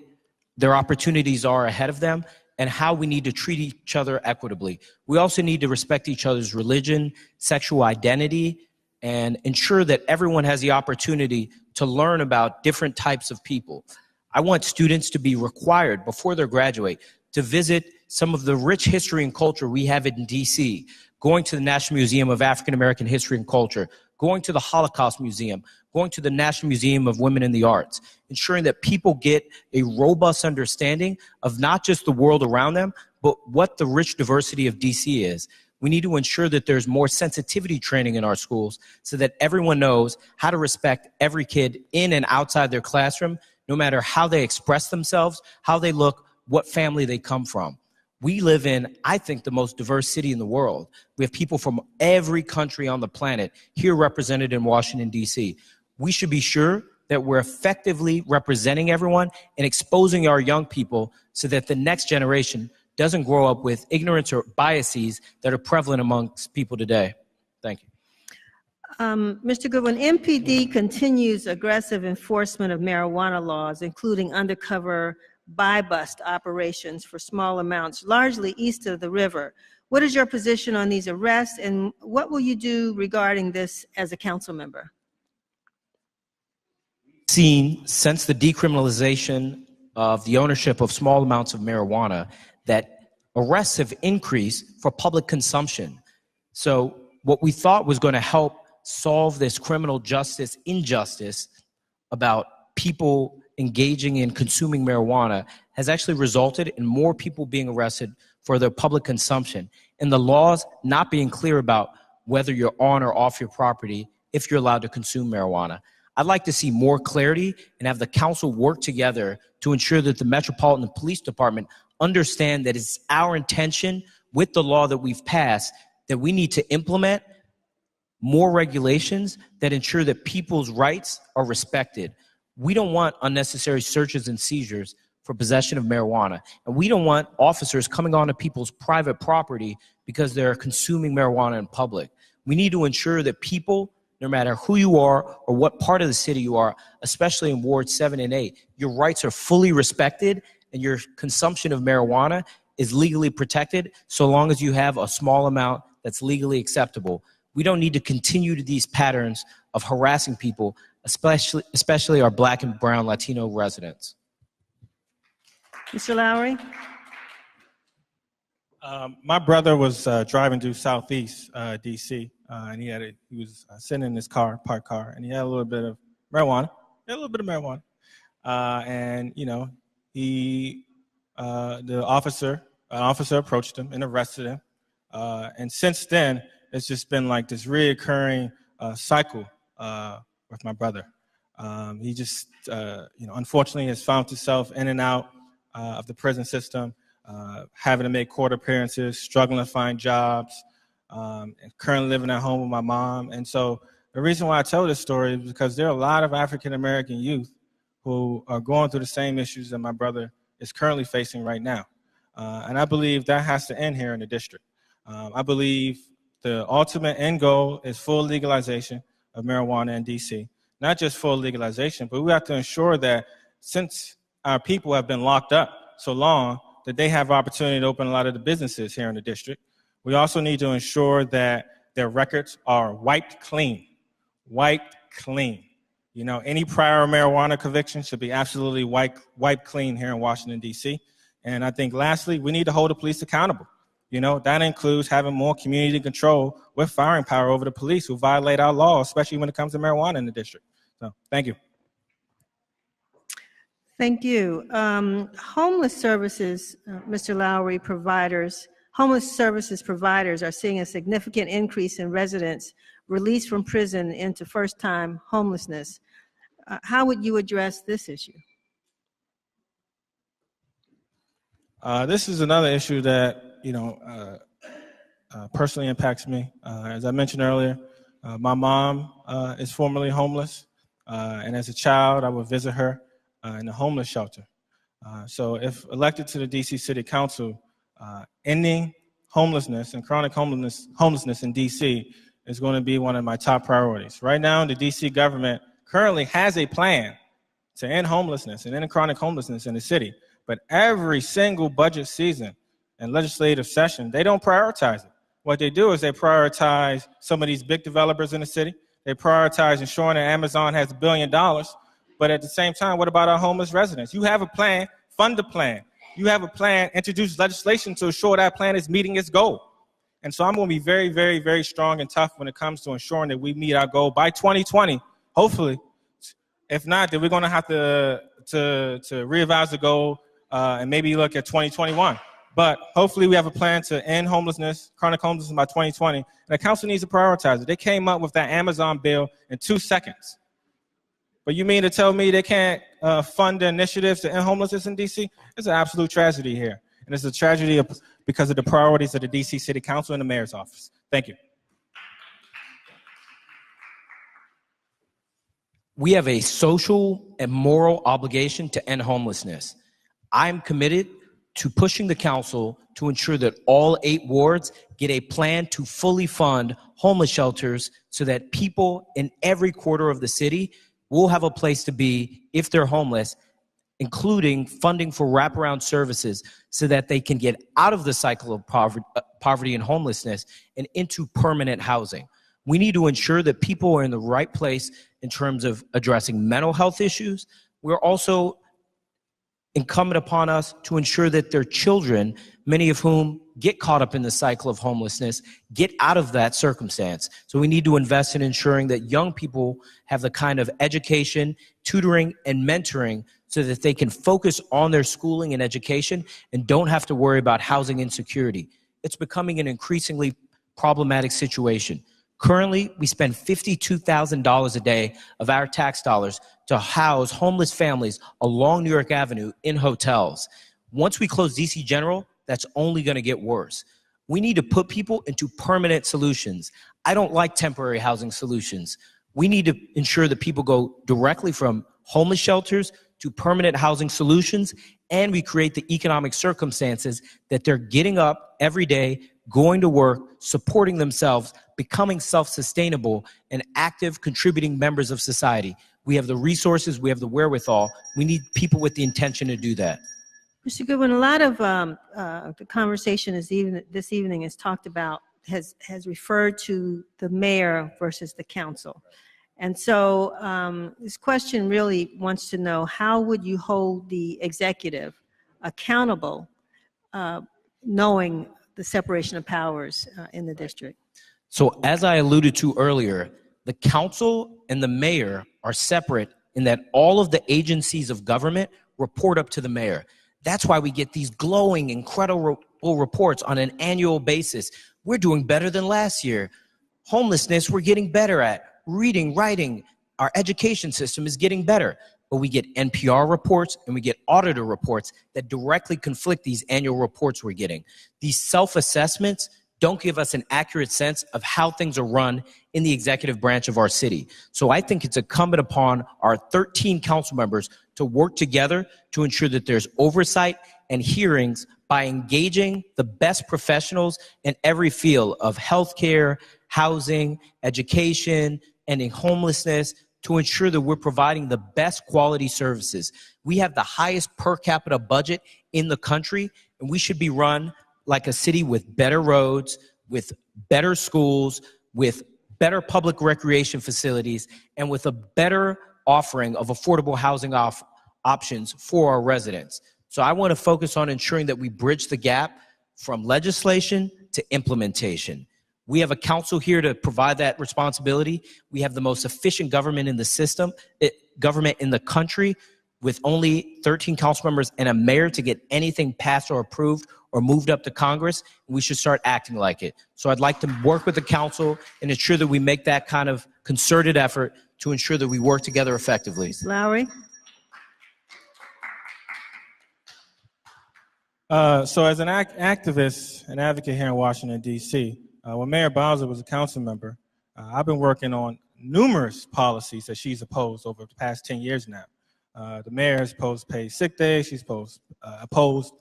opportunities are ahead of them, and how we need to treat each other equitably. We also need to respect each other's religion, sexual identity, and ensure that everyone has the opportunity to learn about different types of people. I want students to be required before they graduate to visit some of the rich history and culture we have in DC, going to the National Museum of African American History and Culture, going to the Holocaust Museum, going to the National Museum of Women in the Arts, ensuring that people get a robust understanding of not just the world around them, but what the rich diversity of DC is. We need to ensure that there's more sensitivity training in our schools so that everyone knows how to respect every kid in and outside their classroom, no matter how they express themselves, how they look, what family they come from. We live in, I think, the most diverse city in the world. We have people from every country on the planet here represented in Washington, D.C. We should be sure that we're effectively representing everyone and exposing our young people so that the next generation doesn't grow up with ignorance or biases that are prevalent amongst people today. Thank you. Mr. Goodwin, MPD continues aggressive enforcement of marijuana laws, including undercover buy-bust operations for small amounts, largely east of the river. What is your position on these arrests, and what will you do regarding this as a council member? seen since the decriminalization of the ownership of small amounts of marijuana that arrests have increased for public consumption. So what we thought was going to help solve this criminal justice injustice about people engaging in consuming marijuana has actually resulted in more people being arrested for their public consumption, and the laws not being clear about whether you're on or off your property if you're allowed to consume marijuana. I'd like to see more clarity and have the council work together to ensure that the Metropolitan Police Department understand that it's our intention with the law that we've passed that we need to implement more regulations that ensure that people's rights are respected. We don't want unnecessary searches and seizures for possession of marijuana. And we don't want officers coming onto people's private property because they're consuming marijuana in public. We need to ensure that people, no matter who you are or what part of the city you are, especially in Wards 7 and 8, your rights are fully respected and your consumption of marijuana is legally protected so long as you have a small amount that's legally acceptable. We don't need to continue these patterns of harassing people, especially our Black and brown Latino residents. Mr. Lowery? My brother was driving through Southeast DC, and he was sitting in his car, parked car, and he had a little bit of marijuana. And you know, an officer approached him and arrested him. And since then, it's just been like this reoccurring cycle with my brother. He just, unfortunately, has found himself in and out of the prison system, having to make court appearances, struggling to find jobs, and currently living at home with my mom. And so the reason why I tell this story is because there are a lot of African-American youth who are going through the same issues that my brother is currently facing right now. And I believe that has to end here in the district. I believe the ultimate end goal is full legalization of marijuana in DC. Not just full legalization, but we have to ensure that since our people have been locked up so long, that they have opportunity to open a lot of the businesses here in the district. We also need to ensure that their records are wiped clean. You know, any prior marijuana conviction should be absolutely wiped clean here in Washington, D.C. And I think lastly, we need to hold the police accountable. You know, that includes having more community control with firing power over the police who violate our laws, especially when it comes to marijuana in the district. So, thank you. Thank you. Homeless services, Mr. Lowery, homeless services providers are seeing a significant increase in residents released from prison into first-time homelessness. How would you address this issue? This is another issue that, personally impacts me. As I mentioned earlier, my mom is formerly homeless, and as a child, I would visit her in a homeless shelter. So if elected to the DC City Council, ending homelessness and chronic homelessness in DC is going to be one of my top priorities. Right now, the DC government currently has a plan to end homelessness and end chronic homelessness in the city, but every single budget season and legislative session, they don't prioritize it. What they do is they prioritize some of these big developers in the city. They prioritize ensuring that Amazon has $1 billion, but at the same time, what about our homeless residents? You have a plan, fund the plan. You have a plan, introduce legislation to ensure that plan is meeting its goal. And so I'm going to be very, very, very strong and tough when it comes to ensuring that we meet our goal by 2020, hopefully. If not, then we're going to have to reevaluate the goal and maybe look at 2021. But hopefully we have a plan to end homelessness, chronic homelessness by 2020. And the council needs to prioritize it. They came up with that Amazon bill in 2 seconds. But you mean to tell me they can't fund the initiatives to end homelessness in DC? It's an absolute tragedy here. And it's a tragedy because of the priorities of the DC City Council and the mayor's office. Thank you. We have a social and moral obligation to end homelessness. I'm committed to pushing the council to ensure that all 8 wards get a plan to fully fund homeless shelters so that people in every quarter of the city will have a place to be if they're homeless, including funding for wraparound services so that they can get out of the cycle of poverty and homelessness and into permanent housing. We need to ensure that people are in the right place in terms of addressing mental health issues. We're also incumbent upon us to ensure that their children, many of whom get caught up in the cycle of homelessness, get out of that circumstance. So we need to invest in ensuring that young people have the kind of education, tutoring, and mentoring so that they can focus on their schooling and education and don't have to worry about housing insecurity. It's becoming an increasingly problematic situation. Currently, we spend $52,000 a day of our tax dollars to house homeless families along New York Avenue in hotels. Once we close DC General, that's only going to get worse. We need to put people into permanent solutions. I don't like temporary housing solutions. We need to ensure that people go directly from homeless shelters to permanent housing solutions, and we create the economic circumstances that they're getting up every day, going to work, supporting themselves, becoming self-sustainable, and active contributing members of society. We have the resources, we have the wherewithal. We need people with the intention to do that. Mr. Goodwin, a lot of the conversation this evening has talked about, has referred to the mayor versus the council. And so this question really wants to know, how would you hold the executive accountable, knowing the separation of powers in the district? So as I alluded to earlier, the council and the mayor are separate in that all of the agencies of government report up to the mayor. That's why we get these glowing, incredible reports on an annual basis. We're doing better than last year. Homelessness, we're getting better at. Reading, writing, our education system is getting better. But we get NPR reports and we get auditor reports that directly conflict these annual reports we're getting. These self-assessments don't give us an accurate sense of how things are run in the executive branch of our city. So I think it's incumbent upon our 13 council members to work together to ensure that there's oversight and hearings by engaging the best professionals in every field of healthcare, housing, education, ending homelessness, to ensure that we're providing the best quality services. We have the highest per capita budget in the country, and we should be run like a city with better roads, with better schools, with better public recreation facilities, and with a better offering of affordable housing options for our residents. So I want to focus on ensuring that we bridge the gap from legislation to implementation. We have a council here to provide that responsibility. We have the most efficient government in the system, government in the country, with only 13 council members and a mayor to get anything passed or approved or moved up to Congress. We should start acting like it. So I'd like to work with the council and ensure that we make that kind of concerted effort to ensure that we work together effectively. Lowery? So as an activist and advocate here in Washington, D.C., when Mayor Bowser was a council member, I've been working on numerous policies that she's opposed over the past 10 years now. The mayor has opposed paid sick days. She's opposed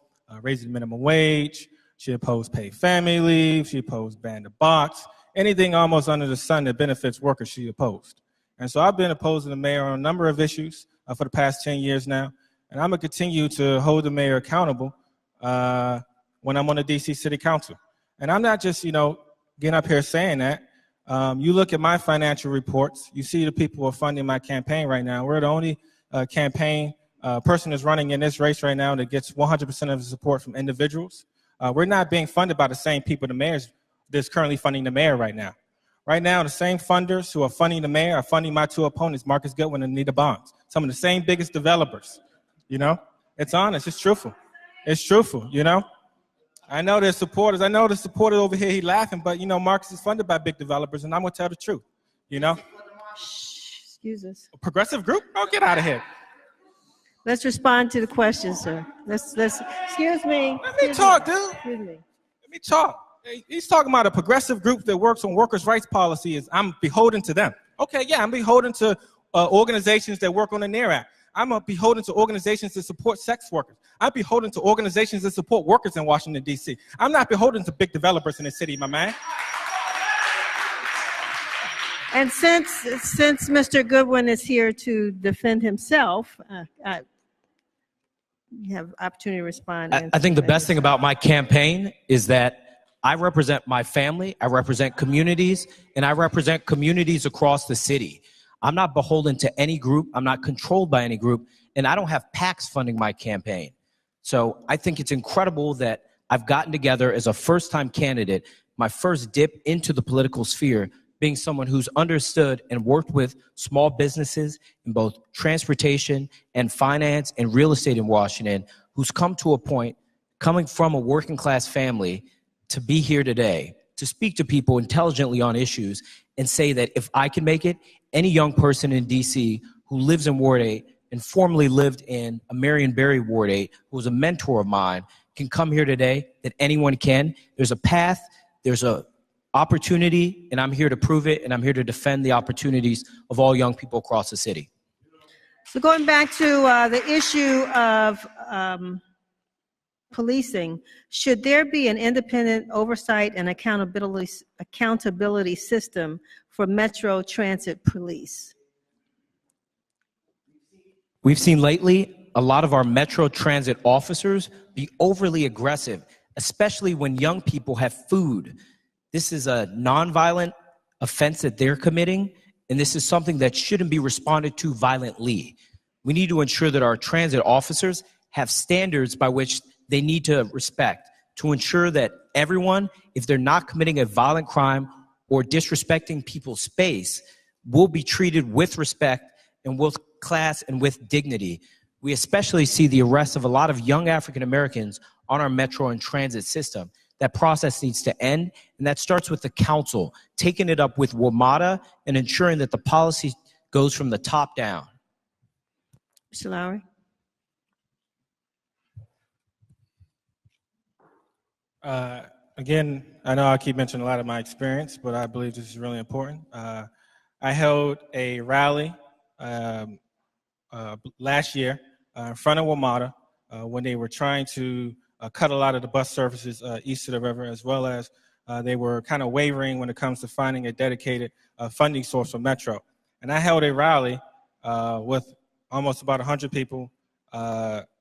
raising the minimum wage. She opposed paid family leave. She opposed ban the box. Anything almost under the sun that benefits workers, she opposed. And so I've been opposing the mayor on a number of issues for the past 10 years now. And I'm going to continue to hold the mayor accountable when I'm on the D.C. City Council. And I'm not just, getting up here saying that. You look at my financial reports, you see the people who are funding my campaign right now. We're the only campaign person is running in this race right now that gets 100% of the support from individuals. We're not being funded by the same people the mayor's that's currently funding the mayor right now. Right now, the same funders who are funding the mayor are funding my two opponents, Marcus Goodwin and Anita Bonds. Some of the same biggest developers, It's honest, it's truthful. It's truthful, I know there's supporters. I know the supporter over here, he's laughing, but, Marcus is funded by big developers, and I'm going to tell the truth, Shh, excuse us. A progressive group? Oh, get out of here. Let's respond to the question, sir. Let's excuse me. Let me talk, dude. Excuse me. Let me talk. He's talking about a progressive group that works on workers' rights policies. I'm beholden to them. Okay, yeah, I'm beholden to organizations that work on the NAIR Act. I'm beholden to organizations that support sex workers. I'm beholden to organizations that support workers in Washington, D.C. I'm not beholden to big developers in the city, my man. And since Mr. Goodwin is here to defend himself, you have opportunity to respond. I think the best thing about my campaign is that I represent my family, I represent communities, and I represent communities across the city. I'm not beholden to any group, I'm not controlled by any group, and I don't have PACs funding my campaign. So I think it's incredible that I've gotten together as a first-time candidate, my first dip into the political sphere, being someone who's understood and worked with small businesses in both transportation and finance and real estate in Washington, who's come to a point, coming from a working class family, to be here today, to speak to people intelligently on issues and say that if I can make it, any young person in DC who lives in Ward 8 and formerly lived in a Marion Barry Ward 8, who was a mentor of mine, can come here today, that anyone can. There's a path, there's a opportunity, and I'm here to prove it, and I'm here to defend the opportunities of all young people across the city. So going back to the issue of policing, should there be an independent oversight and accountability system for Metro Transit Police? We've seen lately a lot of our Metro Transit officers be overly aggressive, especially when young people have food. This is a nonviolent offense that they're committing, and this is something that shouldn't be responded to violently. We need to ensure that our transit officers have standards by which they need to respect to ensure that everyone, if they're not committing a violent crime or disrespecting people's space, will be treated with respect and with class and with dignity. We especially see the arrest of a lot of young African Americans on our metro and transit system. That process needs to end, and that starts with the council, taking it up with WMATA and ensuring that the policy goes from the top down. Mr. Lowery? Again, I know I keep mentioning a lot of my experience, but I believe this is really important. I held a rally last year in front of WMATA when they were trying to cut a lot of the bus services east of the river, as well as they were kind of wavering when it comes to finding a dedicated funding source for Metro. And I held a rally with almost about 100 people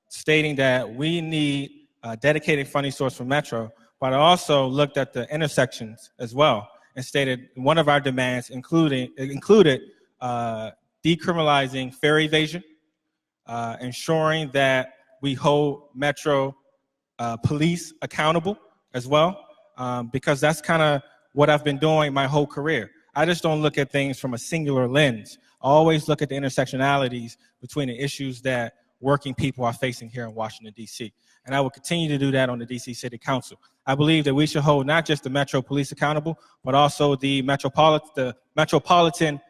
stating that we need a dedicated funding source for Metro, but I also looked at the intersections as well and stated one of our demands included decriminalizing fare evasion, ensuring that we hold Metro police accountable as well, because that's kind of what I've been doing my whole career. I just don't look at things from a singular lens. I always look at the intersectionalities between the issues that working people are facing here in Washington, D.C. And I will continue to do that on the D.C. City Council. I believe that we should hold not just the Metro Police accountable, but also the Metropolitan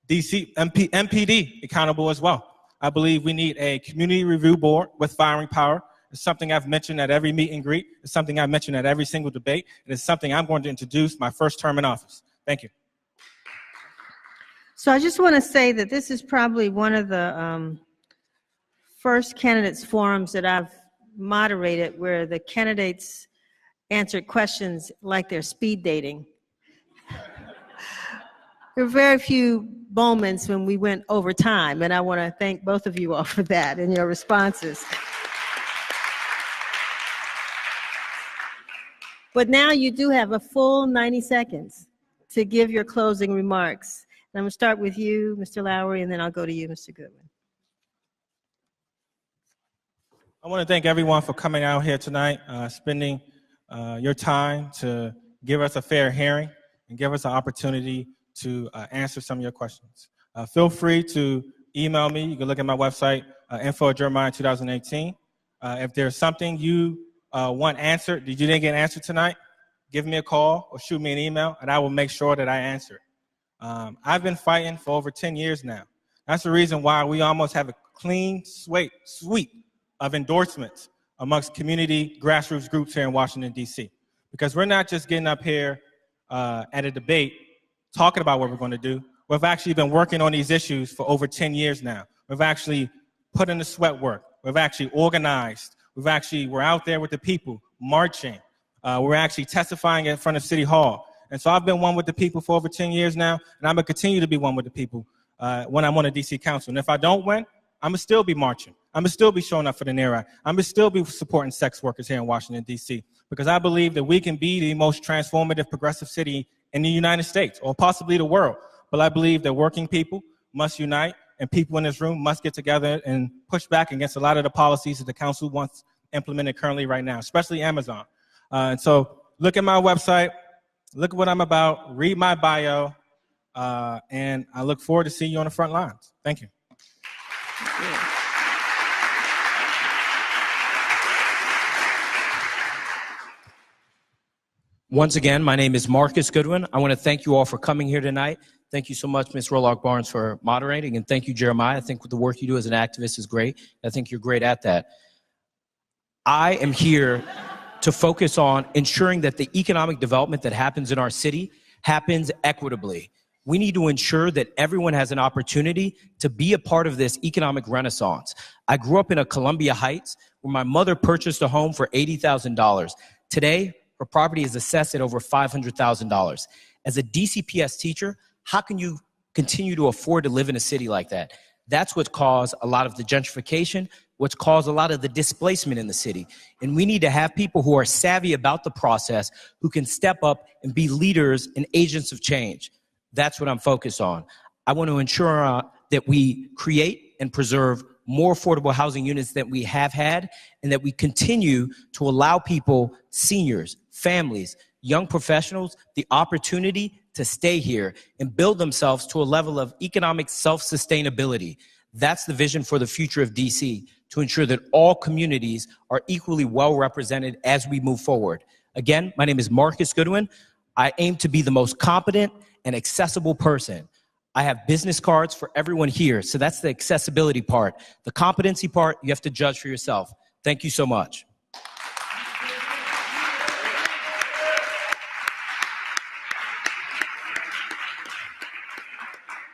D.C. MPD accountable as well. I believe we need a community review board with firing power. It's something I've mentioned at every meet and greet. It's something I've mentioned at every single debate. And it's something I'm going to introduce my first term in office. Thank you. So I just want to say that this is probably one of the first candidates forums that I've moderated where the candidates answered questions like they're speed dating. There were very few moments when we went over time, and I want to thank both of you all for that and your responses. But now you do have a full 90 seconds to give your closing remarks. And I'm going to start with you, Mr. Lowery, and then I'll go to you, Mr. Goodwin. I want to thank everyone for coming out here tonight, spending your time to give us a fair hearing and give us an opportunity to answer some of your questions. Feel free to email me. You can look at my website, info@jeremiah2018. If there's something you want answered that you didn't get answered tonight, give me a call or shoot me an email, and I will make sure that I answer it. I've been fighting for over 10 years now. That's the reason why we almost have a clean sweep of endorsements amongst community grassroots groups here in Washington, D.C. Because we're not just getting up here at a debate talking about what we're going to do. We've actually been working on these issues for over 10 years now. We've actually put in the sweat work. We've actually organized. We're out there with the people, marching. We're actually testifying in front of City Hall. And so I've been one with the people for over 10 years now, and I'm going to continue to be one with the people when I'm on the D.C. Council. And if I don't win, I'm going to still be marching. I'm going to still be showing up for the NARI. I'm going to still be supporting sex workers here in Washington, D.C., because I believe that we can be the most transformative, progressive city in the United States, or possibly the world. But I believe that working people must unite, and people in this room must get together and push back against a lot of the policies that the council wants implemented currently right now, especially Amazon. And so look at my website, look at what I'm about, read my bio, and I look forward to seeing you on the front lines. Thank you. Once again, my name is Marcus Goodwin. I want to thank you all for coming here tonight. Thank you so much, Ms. Rolark Barnes, for moderating, and thank you, Jeremiah. I think the work you do as an activist is great. I think you're great at that. I am here to focus on ensuring that the economic development that happens in our city happens equitably. We need to ensure that everyone has an opportunity to be a part of this economic renaissance. I grew up in a Columbia Heights where my mother purchased a home for $80,000. Today, her property is assessed at over $500,000. As a DCPS teacher, how can you continue to afford to live in a city like that? That's what caused a lot of the gentrification, what's caused a lot of the displacement in the city. And we need to have people who are savvy about the process, who can step up and be leaders and agents of change. That's what I'm focused on. I want to ensure that we create and preserve more affordable housing units than we have had, and that we continue to allow people, seniors, families, young professionals, the opportunity to stay here and build themselves to a level of economic self-sustainability. That's the vision for the future of DC, to ensure that all communities are equally well represented as we move forward. Again, my name is Marcus Goodwin. I aim to be the most competent and accessible person. I have business cards for everyone here, so that's the accessibility part. The competency part, you have to judge for yourself. Thank you so much.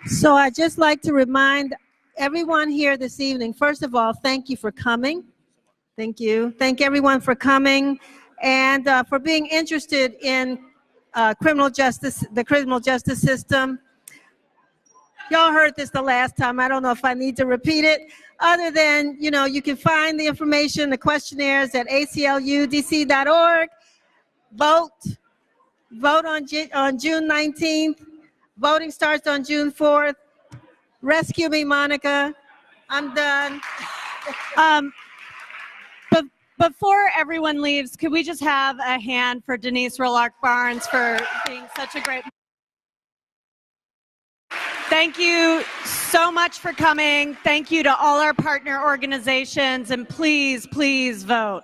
So I'd just like to remind everyone here this evening, first of all, thank you for coming. Thank you. Thank everyone for coming and for being interested in criminal justice, the criminal justice system. Y'all heard this the last time. I don't know if I need to repeat it, other than, you know, you can find the information, the questionnaires at ACLU-DC.org. Vote on June 19th. Voting starts on June 4th. Rescue me, Monica. I'm done. Before everyone leaves, could we just have a hand for Denise Rolark Barnes for being such a great... Thank you so much for coming. Thank you to all our partner organizations, and please, please vote.